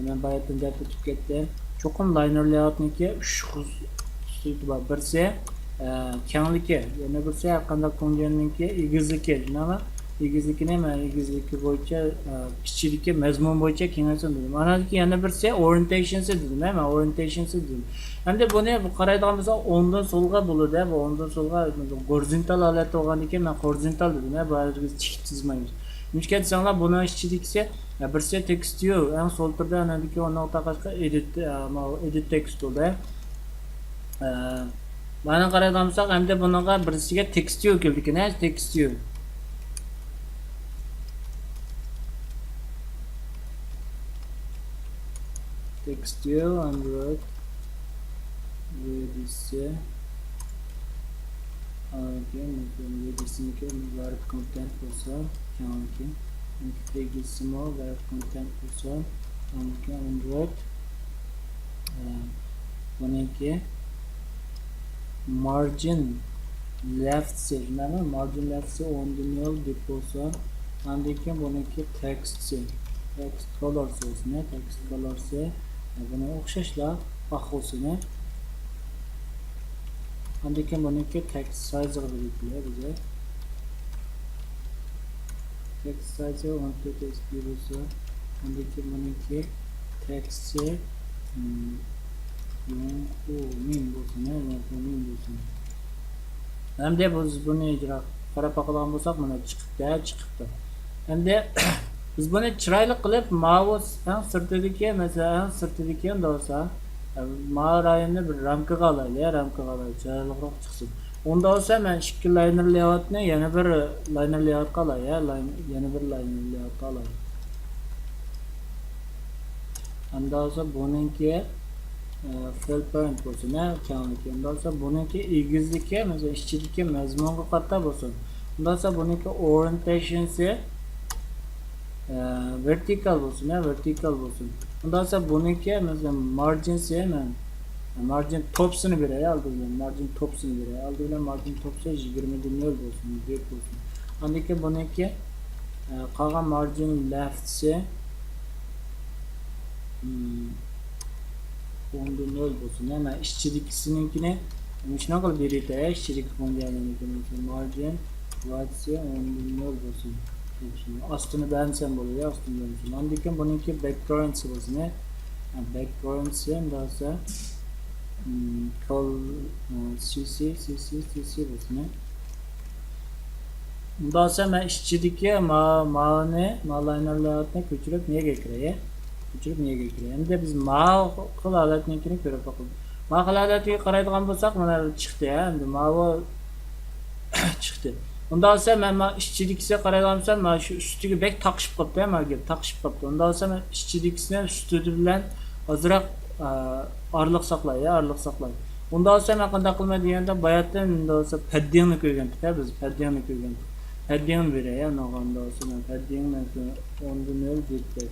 Speaker 1: Men bayatdan deb o'tib ketdim. Cho'qim liner layoutniki 3 xususiyati bor. Birsi kengligi, yana birsi har qanday kunjanniki egizligi, nima? Egizligi bo'yicha kichiligi mazmun bo'yicha kengaysin dedim. Manaki yana birsi orientationsi dedim, orientationsi dedim. Endi buni qaraydigan bo'lsak, o'ngdan so'lga bo'ladi, bu o'ngdan so'lga horizontal holatda bo'lgandan keyin men horizontal dedim, bu yerga tik chizmaymiz. Nechga desanglar buni ichidagisi birsi text view, eng so'l turda anadagi o'rnoq taqashqa edit text bo'ldi. Mana qaraydigan bo'lsak, endi bunga birisiga text view keldi, text view. Text view Android vedisi vedisi web content bo'lsa, kanalki vedisimo web content bo'lsa, Android buniki margin left se, nima margin left se ondinal deb bo'lsa, andiki buniki text color se buna o'xshashlar bahosini andiki buniki text size belgilaydi bizga. Text size 12 text bo'lsa, andiki buniki text min bo'lsin. Endi biz buni ijro qarab baqagan bo'lsak, mana chiqibdi. Endi biz buni chiroyli qilib mouse sirtidagi, masalan, sirtidagi bo'lsa, rayonni bir ramkaga olaylik, chiroyliroq chiqsin. Unda olsa men ikki liner layoutni yana bir liner layoutga olay, Unda olsa buniki fill parent bo'lsin, kanalki. Unda olsa buniki egizligi, masalan, ichidagi mazmunga qarata bo'lsin. Unda olsa buniki orientationsi vertical bo'lsin. Unda olsa buniki masalan margin topsini beray, oldi bilan margin topsi 20 dunyo bo'lsin, deb bo'lsin. Andiki buniki qolgan margin leftsi 10 dunyo bo'lsin. Mana ichidagisinikini shuna qilib beraydi, ichidagi bo'lganligini margin rightsi 10 dunyo bo'lsin. Astını beğensem oluyor, Andiki bununki background'si bo'lsin. Background'si ndasa call cc bo'lsin. Ndasa men ichidagi liner layoutni ko'chirib nega kiray? Endi biz holatnikini ko'rib boqamiz. Holatga qaraydigan bo'lsak, mana chiqdi, endi chiqdi. Unda olsa men ichidagisiga qaraydigan bo'lsam, mana shu ustiga bek taqishib qolibdi, Unda olsa men ichidagisidan ustidi bilan ozroq orliq saqlay. Unda olsa men qanday qilma deganda bayatdan unda olsa paddingni ko'rgandik biz paddingni ko'rgandik. Padding beray ya unda olsa men paddingni 10 deb.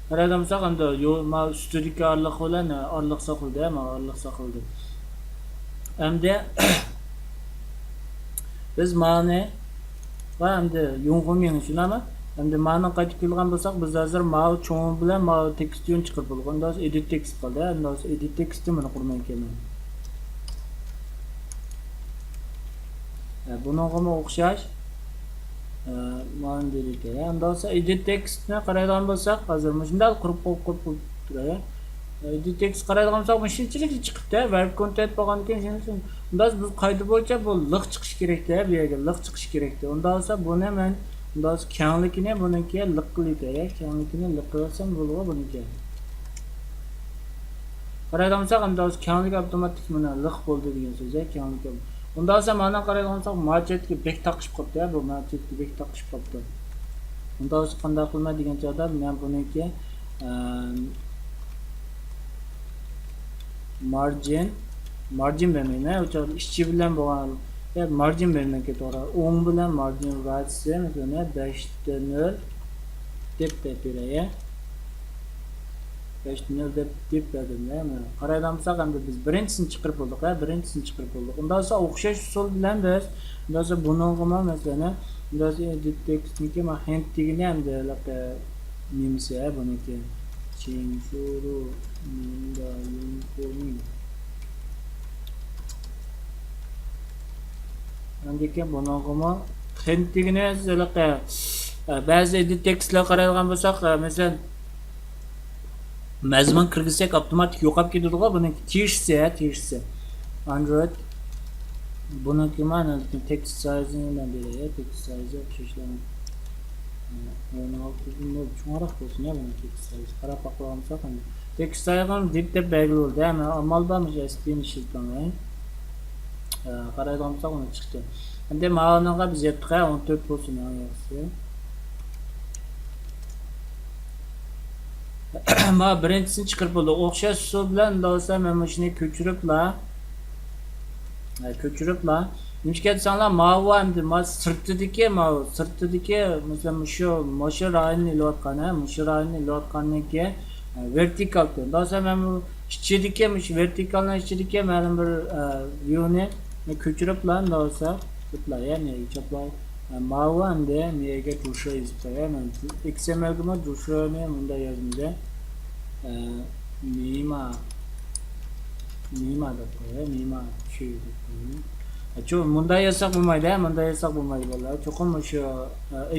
Speaker 1: Qaradamsa qanda yo'l ma ustidagi orliq bilan orliq soqildi, ma orliq soqildi. Endi biz ma'ni va endi yong'iming shunami? Endi ma'ni qaytib kelgan bo'lsak, biz hozir ma'u cho'ng bilan ma'u tekstni chiqarib bo'ldik. Unda edit text qildi. Unda edit textni mana qurmay kelman. Bunga o'xshash ma'ni dedik ya. Unda edit textni qaraydigan bo'lsak, hozir shunday qurib turadi. Edit text qaraydigan bo'lsak, shunchalik chiqibdi. Verb content bo'lgan ekan, shuning uchun unda biz qoida bo'yicha bu liq chiqish kerak-da, bu yerga liq chiqish kerak-da. Unda olsa buni men unda kenglikini buniki liq qiladi, kenglikini liq qilsam bo'ladi buniki. Qaraydigan bo'lsak, unda kenglik avtomatik mana liq bo'ldi degan so'z, kenglik. Unda olsa mana qaraydigan bo'lsak, marchetga bek taqishib qopti, bu marchetga bek taqishib qopti. Unda olsa qanday qilma degan joyda men buniki margin vermeyne, uçak işçi bilen boğan margin vermek to'g'ri. 10 bilan margin ratio mesela 5/0 deb beraya. 5/0 deb berdim ya. Qaraydan bo'lsak, endi biz birinchisini chiqarib bo'ldik, birinchisini chiqarib bo'ldik. Undan so'ng o'xshash usul bilan biz undan so'ng buningga mesela undan so'ng edit textniki ma hint degini endi nimasi buniki Chinshuru Minda Yunkomi. Andiki buningga hint degini zalaqa ba'zi edit textlar qaraydigan bo'lsak, mesela mazmun kirgizsak avtomatik yo'qolib ketadi-ku, buniki tishsi. Android buniki mana text size'dan beradi, text size o'xshashlar. 16 cho'ngroq bo'lsin ya buni text size. Qarab qo'yamsak, text size ham deb belgilanadi. Ama amalda Spanish tildan qaraydigan bo'lsak, uni chiqdi. Endi ma'noga biz yetdik, 14 bo'lsin yaxshi. Ma birinchisini chiqarib bo'ldi. O'xshash usul bilan do'sa men shuni ko'chiribla. Nimishga desanlar ma'vu endi sirtidagi mesela shu rayonni ilayotganiki vertikal tur. Do'sa men bu ichidagi vertikaldan ichidagi ma'lum bir viewni ko'chiribla do'sa tutlar, ya'ni chaplar ma'vu endi nega tursa yozibdi. XML ga tursani bunda yozimda mima deb qo'yay, mima shu Çünkü bunda yazsak bo'lmaydi, bunda yazsak bo'lmaydi bolalar. Cho'qim shu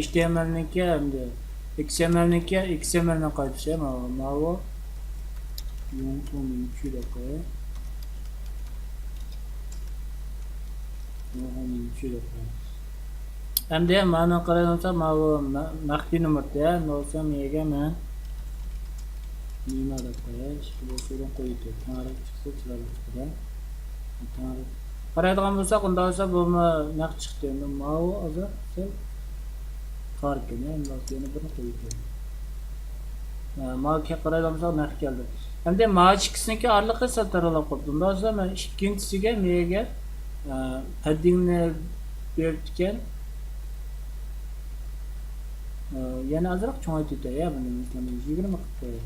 Speaker 1: HTMLniki endi XMLni qaytsa, ma'vu yonto'ning shu deb qo'yay. Endi mana qarayapsam, ma'vu maxfiy nomerda, bo'lsa menga men nima deb qo'yay, bu so'rab qo'ydi. Tarix chiqsa chiqadi. Tarix qaraydigan bo'lsak, unda olsa bu naq chiqdi. Endi ma'vu hozir farqi yana birini qo'yib. Ma'ga qaraydigan bo'lsak, naq keldi. Endi ma'chikisniki orliqqa sataralab qo'ydim. Unda olsa men ikkinchisiga menga paddingni bergan yana azroq cho'ngaytirdi ya buni mesela 20 qilib.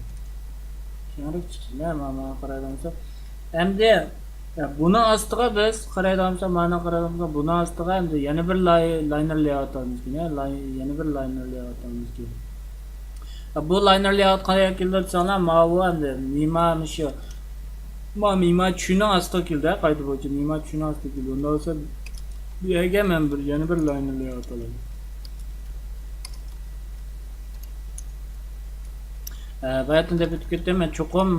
Speaker 1: Kengroq chiqdi. Mana qaraydigan bo'lsak, endi buni ostiga biz qaraydigan bo'lsak, mana qaraydigan bo'lsak, buni ostiga endi yana bir liner layout olamiz kerak. Bu liner layout qanday keltirsanlar, ma'vu endi mima tushuni ostiga keldi, qayda bo'yicha mima tushuni ostiga keldi. Unda bo'lsa bu yerga men yana bir liner layout olaman. Bayatdan deb o'tib ketdim, men cho'qim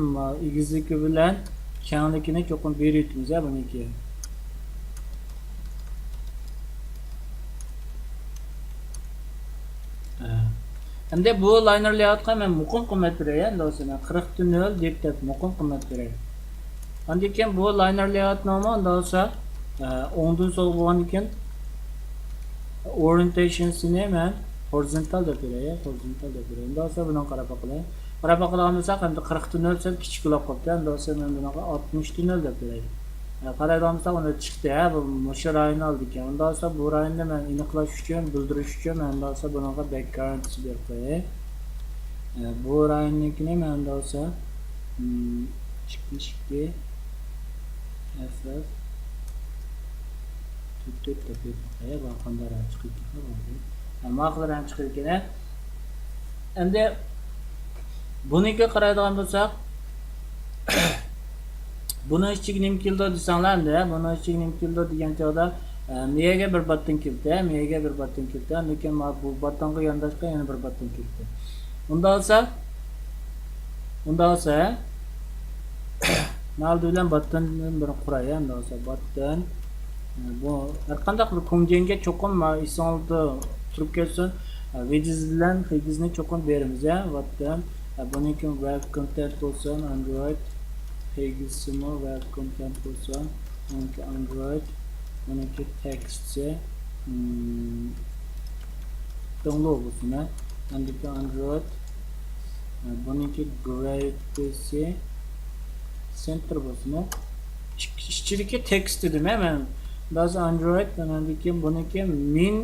Speaker 1: egizligi bilan kenglikini cho'qim beryapmiz buniki. Endi bu liner layoutga men muqim qiymat beraman, endi o'sha 40/0 deb muqim qiymat beraman. Endi keyin bu liner layout nomi o'sha 10dan so'ng bo'lgan ekan orientationsini men horizontal deb beraman, Endi o'sha buni qarab boqaylik. qarab baqilgan bo'lsak, endi 40 ta 0 sal kichikroq qolibdi. Endi bo'lsa men bunaqa 60 ta 0 deb beraylik. Qaraydigan bo'lsak, uni chiqdi, bu o'sha rayonni oldik ekan. Unda bo'lsa bu rayonni men aniqlash uchun, bildirish uchun men bo'lsa bunaqa background berib qo'yay. Bu rayonnikini men bo'lsa 72 FF tut deb qo'yay. Bu qanday rang chiqib ketadi? Maqli rang chiqib ketgan. Endi buniga qaraydigan bo'lsak, buni ichiga nim keldi desanglar-da, buni ichiga nim keldi degan joyda miyaga bir button keldi, miyaga bir button keldi, lekin bu buttonga yondashgan yana bir button keldi. Unda olsa naldi bilan buttonning bir quray, endi olsa button bu har qanday qilib ko'ngjenga cho'qim isonda turib kelsin, widget bilan widgetni cho'qim beramiz, button buniki web content bo'lsin, Android Pegisimo web content bo'lsin, buniki Android, buniki text download bo'lsin, buniki Android, buniki graphics center bo'lsin. Ichidagi text dedim men. Bazı Android buniki min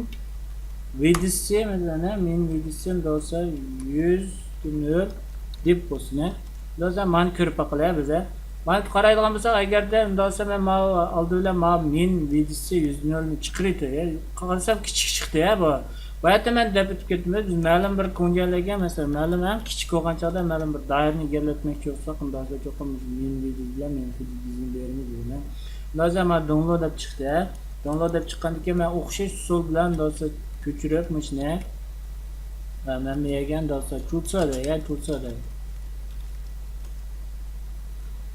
Speaker 1: vidisi mesela min vidisi olsa 100 0 deb bo'lsin. Do'za men ko'rib baqilay biza. Men qaraydigan bo'lsak, agarda undasa men oldi bilan min vidisi 100 0 ni chiqirdi. Qarasam kichik chiqdi bu. Bayatda men deb ketdim. Biz ma'lum bir ko'njallagan mesela ma'lum ham kichik bo'lgan chog'da ma'lum bir doirani egallatmoqchi bo'lsak, undasa cho'qim min vidisi bilan men vidisini beramiz degan. Do'za men download deb chiqdi. Download deb chiqqandan keyin men o'xshash usul bilan do'za ko'chirib mishni men yegan do'za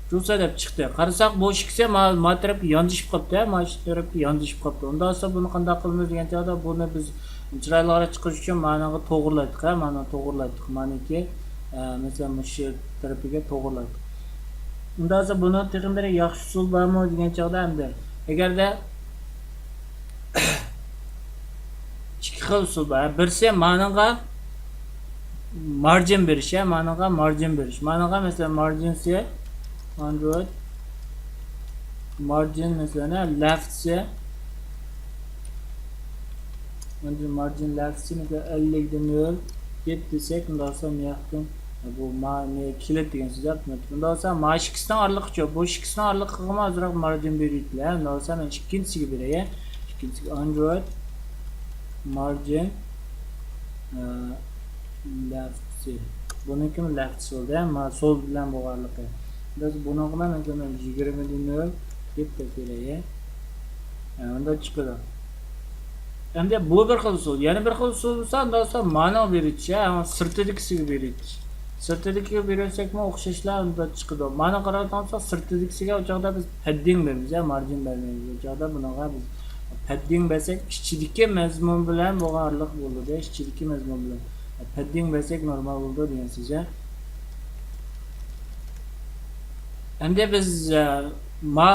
Speaker 1: Chulsa deb chiqdi. Qarasak bu ishkisi matrab yondishib qopti, matrab yondishib qopti. Unda olsa buni qanday qilamiz degan joyda buni biz chiroyliroq chiqish uchun ma'noga to'g'irladik, ma'no to'g'irladik. Ma'niki mesela mush tarafiga to'g'irladik. Unda olsa buni texnik yaxshi usul bormi degan joyda endi agarda ikki xil usul bor. Birisi ma'noga margin berish, ma'noga margin berish. Ma'noga mesela marginsi Android margin mesela left'si margin left'si mesela 50 0 desek bundan sonra yakın bu kilit degan so'z aytmoqchi. Bundan sonra mana ikkisidan orliqcha, bu ikkisidan orliq qilma azroq margin berayliklar. Bundan sonra men ikkinchisiga beray. Ikkinchisi Android margin left'si. Buniki left'si bo'ldi, ama sol bilan bo'lganligi. Biz buni bilan mesela 20 0 deb beray. Unda chiqadi. Endi bu bir xil usul. Yana bir xil usul bo'lsa, undan so'ng ma'no berish, ama sirtidagisiga berish. Sirtidagiga bersakmi o'xshashlar unda chiqadi. Ma'no qaraydigan bo'lsak, sirtidagisiga o'chog'da biz padding beramiz, margin bermaymiz. O'chog'da bunaqa biz padding bersak, ichidagi mazmun bilan bog'liq bo'ladi. Ichidagi mazmun bilan padding bersak normal bo'ladi degan so'z. Endi biz ma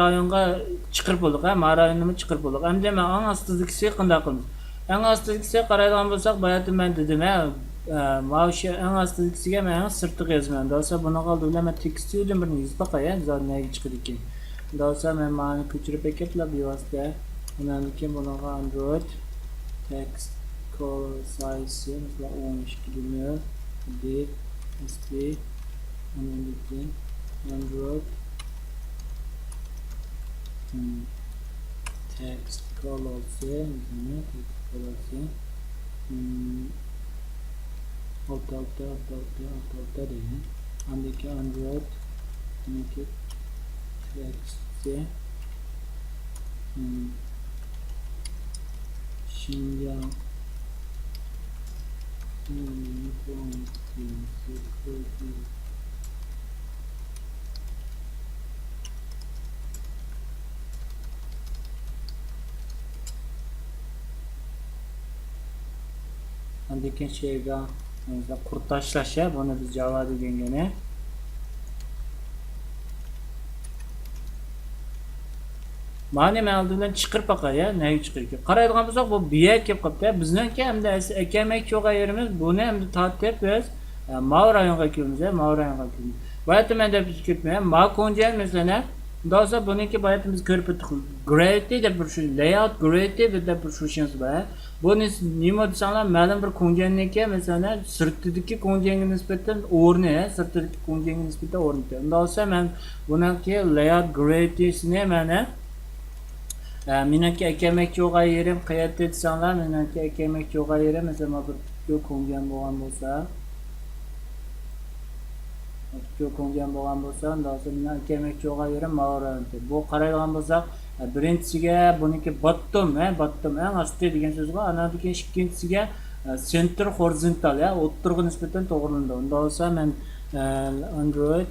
Speaker 1: rayonga chiqirib bo'ldik, ma rayonni chiqirib bo'ldik. Endi men eng astidagisi qanday qilamiz? Eng astidagisi qaraydigan bo'lsak, bayatda men dedim, ma o'sha eng astidagisiga men sirtiga yozaman. Do'sa buni qoldi bilan men tekstni o'zim bir yozib qo'yay, zarnaga chiqadi ekan. Do'sa men ma'ni ko'chirib ketib bevosita undan keyin bunaqa Android text color size mesela 12 0 deb ismi undan keyin Android text color orta deydi. Andaki Android buniki text Xinjiang andaki şeyga qurtashlash, buni biz Java degangani. Ma'ni men oldindan chiqirib baqay, nega chiqirib. Qaraydigan bo'lsak, bu biya kelib qopti. Bizningki hamda akamak yo'q yerimiz, buni hamda tortib biz Mao rayonga kelamiz, Mao rayonga kelamiz. Bayatı men deb ketmayman. Ma konjen mesela dosa buniki bayatı biz ko'rib o'tdik. Gravity deb bir shu layout gravity deb bir shu shins bor. Bu nima desanglar ma'lum bir konjenniki mesela sirtidagi konjenga nisbatan o'rni, sirtidagi konjenga nisbatan o'rni. Dosa men buniki layout gravity'sini mana meniki akamakchi o'g'ay yerim qayerda desanglar meniki akamakchi o'g'ay yerim mesela bir konjen bo'lgan bo'lsa konjen bo'lgan bo'lsa, do'stlar men akamakchi o'g'ay yerim ma'lumot. Bu qaraydigan bo'lsak, birinchisiga buniki bottom, bottom eng asti degan so'z bor. Ana keyin ikkinchisiga center horizontal, o'ttirg'i nisbatan to'g'rilandi. Unda bo'lsa men Android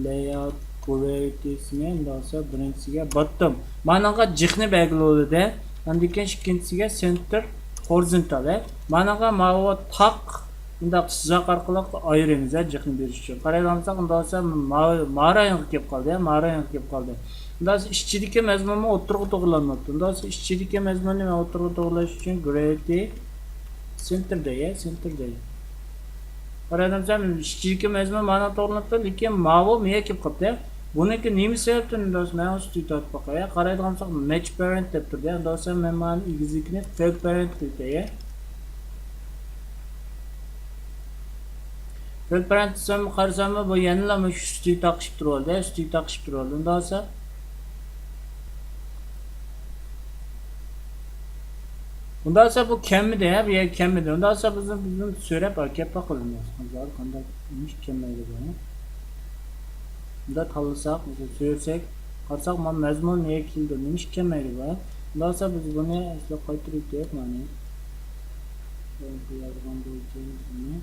Speaker 1: layout query'sini do'stlar birinchisiga bottom. Manaqa jihni belgilovdi. Unda keyin ikkinchisiga center horizontal. Manaqa ma'lumot taq bunda chizaq orqali ayiramiz, jihni berish uchun. Qaraydigan bo'lsak, unda bo'lsa ma'rayonga kelib qoldi, ma'rayonga kelib qoldi. Unda ishchidagi mazmunni o'ttirg'i to'g'rilanmoqda. Unda ishchidagi mazmunni men o'ttirg'i to'g'rilash uchun gravity centerda, centerda. Qaraydigan bo'lsak, ishchidagi mazmun mana to'g'rilanmoqda, lekin ma'lum menga kelib qoldi. Buniki nima sababdan unda men ustida tortib qo'yay. Qaraydigan bo'lsak, match parent deb turdi. Unda bo'lsa men mana egizlikni fail parent qilay. Fail parent qarasam bu yanada shu ustida taqishib turibdi, ustida taqishib turibdi. Unda bo'lsa Bundan sonra bu kemmidi ya, bir kemmidi. Ondan sonra bizim söylep akep bakalım. Hazır kanda imiş kemmeydi böyle. Bunda tanısak, mesela söylesek, qarsak man mezmun neye kildi, imiş kemmeydi böyle. Ondan sonra biz bunu işte kaytırıp deyip mani. Ben bu yazgan bu içerisini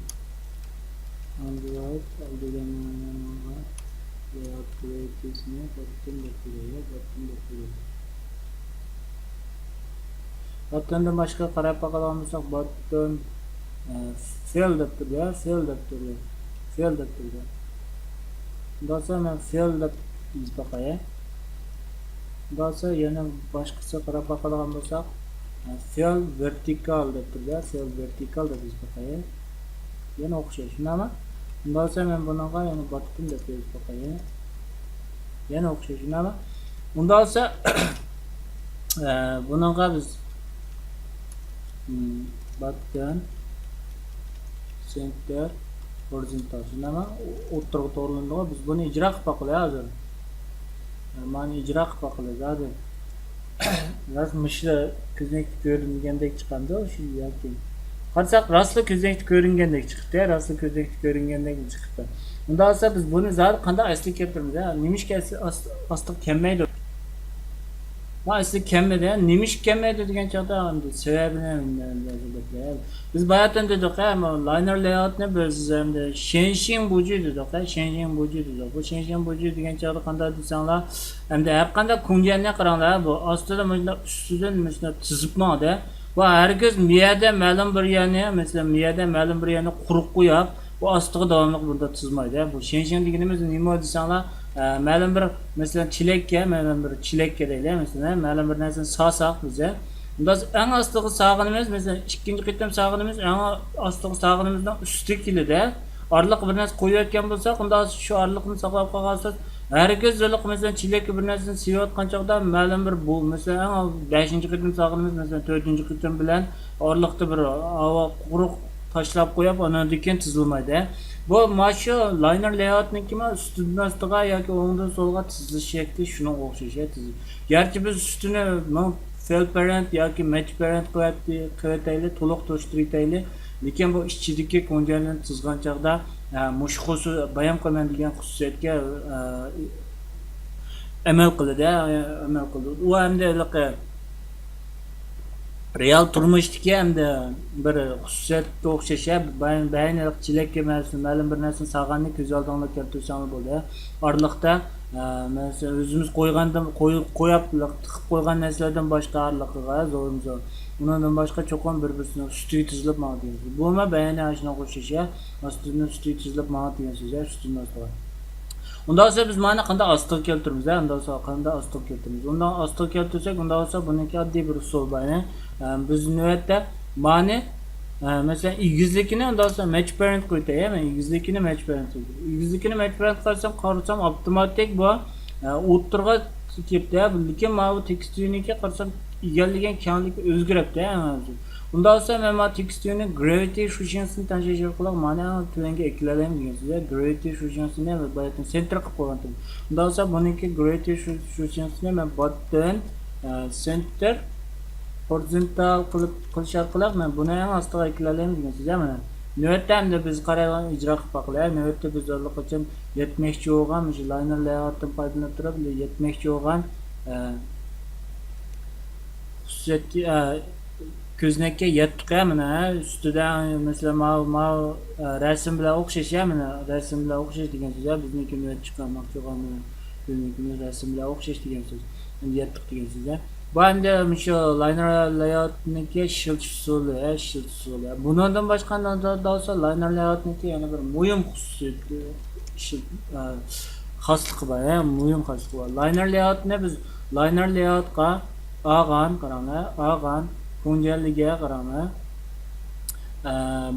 Speaker 1: Android aldılamanlarına veya kreatisine baktım bakılıyor. Button'dan başka qarab bakalım olsak button fail deb turibdi, fail deb turibdi. Bundan sonra men fail deb biz bakaya. Bundan sonra yana başqasi qarab bakalım olsak fail vertical deb turibdi, fail vertical deb biz bakaya. Yana o'xshash, shundaymi? Bundan sonra men bunaqa yana button deb biz bakaya. Yana o'xshash, shundaymi? Bundan sonra bunaqa biz button center horizontal shunami o'ttirg'i to'g'rilanadi. Biz buni ijro qilib qo'yamiz hozir. Mana ijro qilib qo'yamiz hozir. Rasmishda ko'znikni ko'ringandek chiqadi o'sha yoki. Qarasak rostli ko'znikni ko'ringandek chiqdi, rostli ko'znikni ko'ringandek chiqdi. Unda esa biz buni zar qanday asli keltiramiz? Nimishga asli kelmaydi. Ma asli kemmedi, nimish kemmedi degan chog'da sababini biz bayatdan dedik, liner layoutni biz endi Shenshin Buji dedik, Shenshin Buji dedik. Bu Shenshin Buji degan chog'da qanday desanglar, endi har qanday kunjanni qaranglar, bu ostida mana ustidan mana tizibmadi. Bu hargiz miyada ma'lum bir yerni, masalan miyada ma'lum bir yerni quruq qo'yib, bu ostiga davomli bunda tizmaydi. Bu Shenshin deganimiz nima desanglar, ma'lum bir masalan chilakka deylik, masalan ma'lum bir narsani sog'sak biza unda eng ostiga sog'inimiz masalan ikkinchi qitim sog'inimiz eng ostiga sog'inimizdan usti kelida orliq bir narsa qo'yayotgan bo'lsak, unda shu orliqni saqlab qolgansiz hargiz yo'liq masalan chilakka bir narsani sevayotgan chog'da ma'lum bir bu masalan 5-chi qitim sog'inimiz masalan 4-chi qitim bilan orliqda bir havo quruq tashlab qo'yib, undan keyin tizilmaydi. Bu maşu liner layout'niki mi üstünden üstüne yoki o'ngdan so'lga tizilish shakli shunga o'xshash tizim. Garchi biz ustini fail parent yoki match parent qilayotaylik, to'liq to'shtiraylik, lekin bu ichidagi konjanni tizgan chog'da mushxusi bayon qilman degan xususiyatga amal qiladi, U hamda real turmushdagi hamda bir xususiyatga o'xshash baynaliq chilak emas, ma'lum bir narsani sog'anni ko'z oldingizga keltirsang bo'ladi. Orliqda masalan o'zimiz qo'ygandan qo'yib tiqib qo'ygan narsalardan boshqa orliqqa zo'rimiz. Undan boshqa cho'qon bir-birini ustiga tizilib ma'lum. Bu ma bayani ashuna qo'shish, ustidan ustiga tizilib ma'lum degan so'z, ustidan ustiga. Undan sonra biz mana qanday ostiga keltiramiz, undan sonra qanday ostiga keltiramiz. Undan ostiga keltirsak, undan sonra buniki oddiy bir usul bor. Biz navbatda mani Mesela igizlikini ondan sonra match parent koydu ya men igizlikini match parent koydu. İgizlikini match parent qarasam avtomatik bu o'ttirga kelibdi ya. Lekin mana bu tekstürniki qarasam egallagan kenglik o'zgaribdi ya. Undan sonra men mana tekstürni gravity shunchasini tanlash orqali mana tuanga eklalayman degan so'z. Gravity shunchasini men bayatdan center qilib qo'ygandim. Undan sonra buniki gravity shunchasini men button center horizontal qilish orqali men buni ham ostiga eklalayman degan so'z. Mana navbatda hamda biz qaraygan ijro qilib boqlaylik. Navbatda biz allaqachon yetmoqchi bo'lgan shu liner layoutdan foydalanib turib yetmoqchi bo'lgan xususiyatga ko'znakka yetdik ya mana ustidan mesela ma rasm bilan o'xshash ya mana rasm bilan o'xshash degan so'z. Bizniki navbat chiqarmoqchi bo'lgan bizniki rasm bilan o'xshash degan so'z. Endi yetdik degan so'z. Bu endi shu liner layoutniki shift usuli, shift usuli. Bundan boshqa da olsa liner layoutniki yana bir muhim xususiyati xosligi bor, muhim xosligi bor. Liner layoutni biz liner layoutga olgan, qaranglar, olgan mo'ljalligiga qaranglar.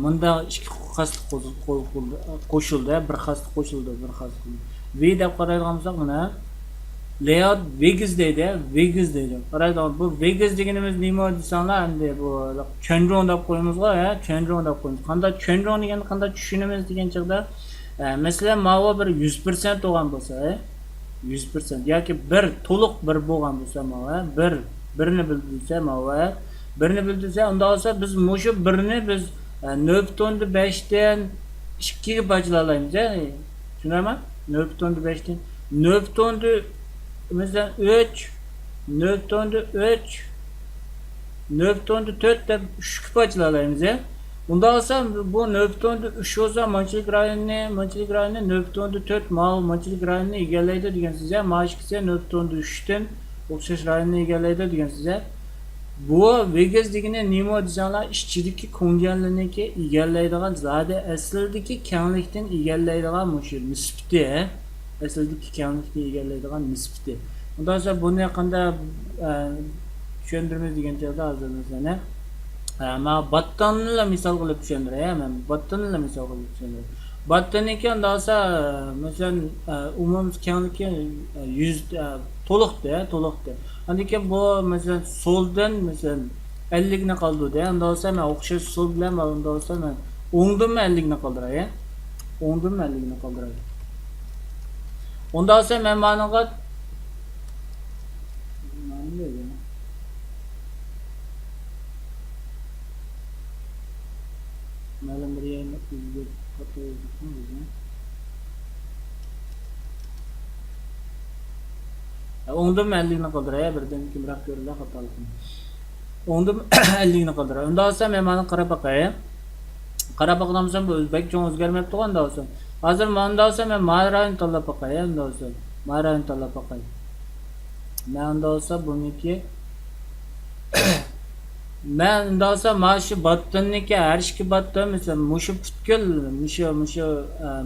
Speaker 1: Bunda ikki xoslik qo'shildi, bir xoslik qo'shildi, bir xoslik. V deb qaraydigan bo'lsak mana layout vegiz deydi, vegiz deydi. Qaraydigan bu vegiz deganimiz nima desanglar, endi bu chönron deb qo'yamiz-ku, chönron deb qo'yamiz. Qanday chönron degani qanday tushunamiz degan chaqda, masalan, ma'vo bir 100% bo'lgan bo'lsa, 100% yoki bir to'liq bir bo'lgan bo'lsa, ma'vo birini bildirsa, ma'vo birini bildirsa, unda olsa biz mushu birini biz 0.5 dan 2 ga bajlalaymiz, tushunarman? 0.5 dan 0. Mesela 3, 0.3, 0.4 deb 3 parçalaymiz ya. Bunda olsa bu 0.3 olsa manchilik rayonini 0.4 mal manchilik rayonini egallaydi degan so'z ya. Mashqisi 0.3 dan o'xshash rayonni egallaydi degan so'z ya. Bu vegiz degani nima desanglar, ishchidagi ko'nganlikni egallaydigan, zodi aslidagi kenglikdan egallaydigan mushu nisbati. Asldagi kenglikni egallaydigan nisbati. Undan sonra buni qanday tushundiramiz degan joyda hozir masalan men battonni misol qilib tushuntiray. Men battonni misol qilib tushuntiray. Battonniki undan sonra masalan umum kengligi 100 to'liqdi. Andiki bu masalan soldan masalan 50 ni qoldirdi. Undan sonra men o'xshash sol bilan undan sonra men o'ngdan 50 ni qoldiray. O'ngdan 50 ni qoldiray. Ondan sonra men managa ma'lum bir yerni o'zgartirib qo'ydik. O'ngdan 50 ni qoldiray, birdan kimroq ko'riladi xatolikni. O'ngdan 50 ni qoldiray. Undan sonra men mana qarab boqay. Qarab boqsam bu o'zbekcha o'zgarmayapti undan sonra. Hozir bundan sonra men ma'rani tanlab boqay, undan sonra ma'rani tanlab boqay. Men undan sonra buniki men undan sonra mana shu battonniki har ikki batton masalan mushu butkul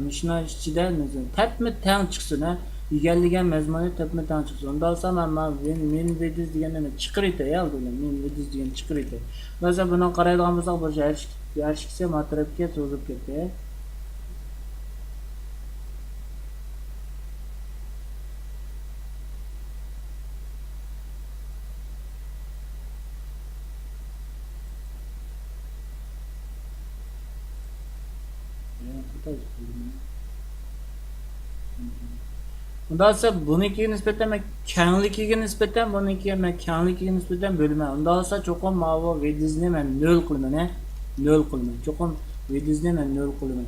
Speaker 1: mushuna ichida masalan tapmi tang chiqsin, egallagan mazmuni tapmi tang chiqsin. Undan sonra men videos deganni chiqiraydi, men videos degan chiqiraydi. Undan sonra buni qaraydigan bo'lsak, bu har ikkisi matrabga so'zib ketdi. Undan sonra bunikiga nisbatan men kengligiga nisbatan bunikiga men kengligiga nisbatan bo'laman. Undan sonra cho'qim ma'vo videosni men 0 qilaman, 0 qilaman. Cho'qim videosni men 0 qilaman.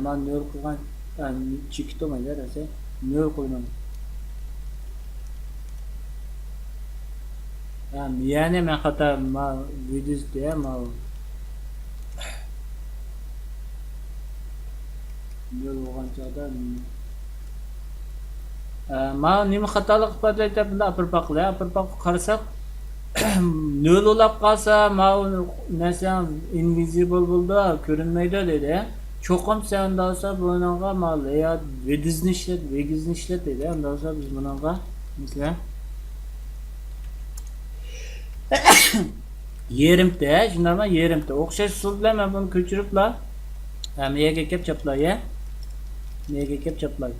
Speaker 1: Men 0 qilgan chekto mayda rasa 0 qilaman. Yani men xato videosda ma'vo 0 bo'lgan chog'da mana nima xatolik qilib bunda apirpaq qarasak 0 ulab qolsa mana narsa invisible bo'ldi, ko'rinmaydi dedi. Cho'qim sen olsa bunaqa mana layout vegizni ishlat dedi. Undan sonra biz bunaqa masalan yerimde, shundaymi? Yerimde. O'xshash usul bilan men buni ko'chiribla, miyaga kelib chaplay, miyaga kelib chaplay.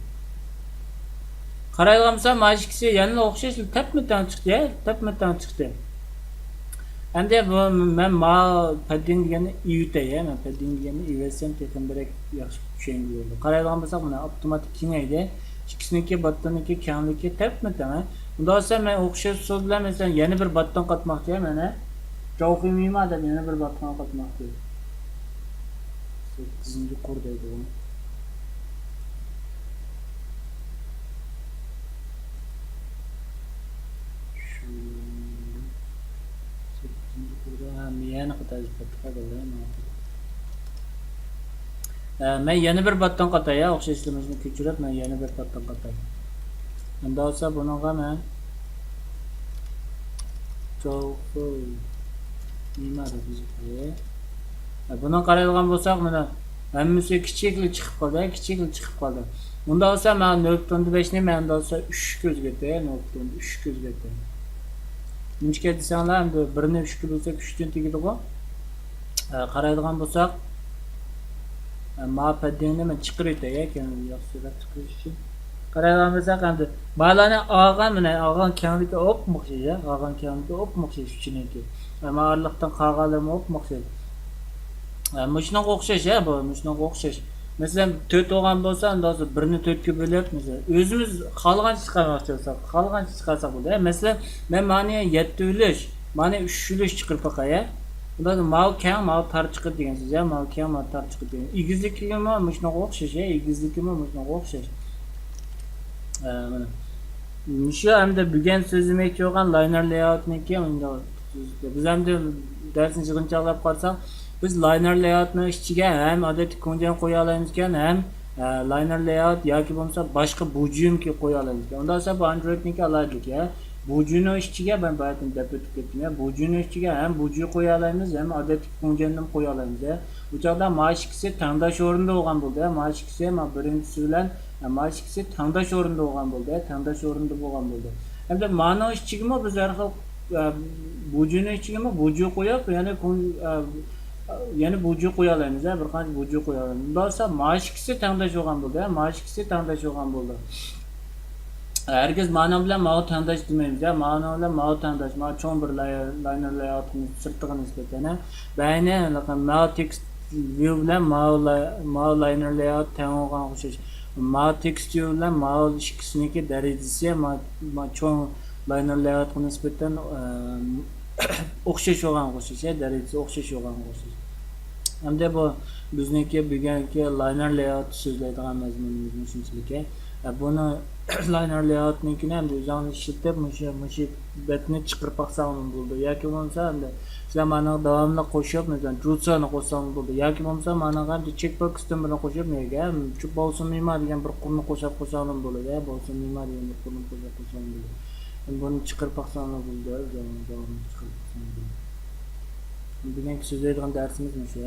Speaker 1: Qaraydigan bo'lsam, mana shu ikkisi yana o'xshash tapmitan chiqdi, tapmitan chiqdi. Endi bu men ma padding deganni ivitay, men padding deganni ivetsam texnik yaxshi tushunib bo'ldi. Qaraydigan bo'lsak, mana avtomatik kengaydi. Ikkisiniki battoniki kengligi tapmitan. Bundan sonra men o'xshash usul bilan masalan yana bir batton qatmoqchi, mana Jauhimima deb yana bir batton qatmoqchi. 8-qur deydi bu. Miyani qatayız men yana bir batton qatay, o'xshashligimizni ko'chirib, men yana bir batton qatay. Endi olsa bunga men nima deb yozaylik. Buni qaraydigan bo'lsak, mana hammasi kichikli chiqib qoldi, kichikli chiqib qoldi. Bunda olsa men 0.5 ni menda olsa 3 ko'zgatay, 0.3 ko'zgatay. Buncha desanglar, endi 1 ni 3 ga bo'lsak 3 dan tegadi-ku. Qaraydigan bo'lsak, ma paddingni men chiqirayotay, yaxshiroq chiqarish uchun. Qaraydigan bo'lsak, endi balani olgan, mana olgan kengligi o'xshaydi, olgan kengligi o'xshaydi uchiniki. Mana orliqdan qolganlarmi o'xshaydi. Muşnaga o'xshash, bu muşnaga o'xshash. Masalan, 4 olgan bo'lsa, unda hozir 1 ni 4 ga bo'lib, masalan, o'zimiz qolgancha chiqarmoqchi bo'lsak, qolgancha chiqarsak bo'ladi. Masalan, men mana 7 ulush, mana 3 ulush chiqarib qo'yay. Unda mal keng, mal tar chiqib degan so'z, mal keng, mal tar chiqib degan. Egizlikimi muşnaga o'xshash, egizlikimi muşnaga o'xshash. Mana. Shu hamda bugun so'zim aytgan liner layoutniki, biz hamda darsni yig'inchoqlab qolsak, biz liner layoutni ichiga ham odatiy kontent qo'ya olamiz ekan, ham liner layout yoki bo'lmasa boshqa bujumki qo'ya olamiz ekan. Undan sonra bu Androidniki alaylik, bujuni ichiga men bayatni deb o'tib ketdim, bujuni ichiga ham buju qo'ya olamiz, ham odatiy kontentni qo'ya olamiz. Bu chog'da mashikisi tanlash o'rinda bo'lgan bo'ldi, mashikisi men birinchisi bilan mashikisi tanlash o'rinda bo'lgan bo'ldi, tanlash o'rinda bo'lgan bo'ldi. Endi ma'no ichiga biz har xil bujuni ichiga buju qo'yib, ya'ni buju qo'ya olamiz, bir qancha buju qo'ya olamiz. Bundan sonra mashikisi tanlash bo'lgan bo'ldi, mashikisi tanlash bo'lgan bo'ldi. Herkes ma'no bilan ma'no tanlash demaymiz, ma'no bilan ma'no tanlash, ma'no cho'ng bir liner layoutni sirtiga nisbatan, bayni ma'no text view bilan ma'no liner layout teng bo'lgan o'xshash. Ma'no text view bilan ma'no ikkisiniki darajasi ma'no cho'ng liner layoutga nisbatan o'xshash bo'lgan o'xshash, darajasi o'xshash bo'lgan o'xshash. Hamda bu bizniki bugungi liner layout so'zlaydigan mazmunimizni shunchalik. Buni liner layoutnikini ham o'zini ishlatib, mush betni chiqarib qo'ysam bo'ldi. Yoki bo'lmasa endi sizlar mana davomli qo'shib, masalan, jutsani qo'ysam bo'ldi. Yoki bo'lmasa mana ham checkboxdan bilan qo'shib, nega bo'lsin nima degan bir qurni qo'shib qo'ysam bo'ladi, bo'lsin nima degan bir qurni qo'shib qo'ysam bo'ladi. Buni chiqarib qo'ysam bo'ldi, davomli chiqarib qo'ysam bo'ldi. Bugungi so'zlaydigan darsimiz shu.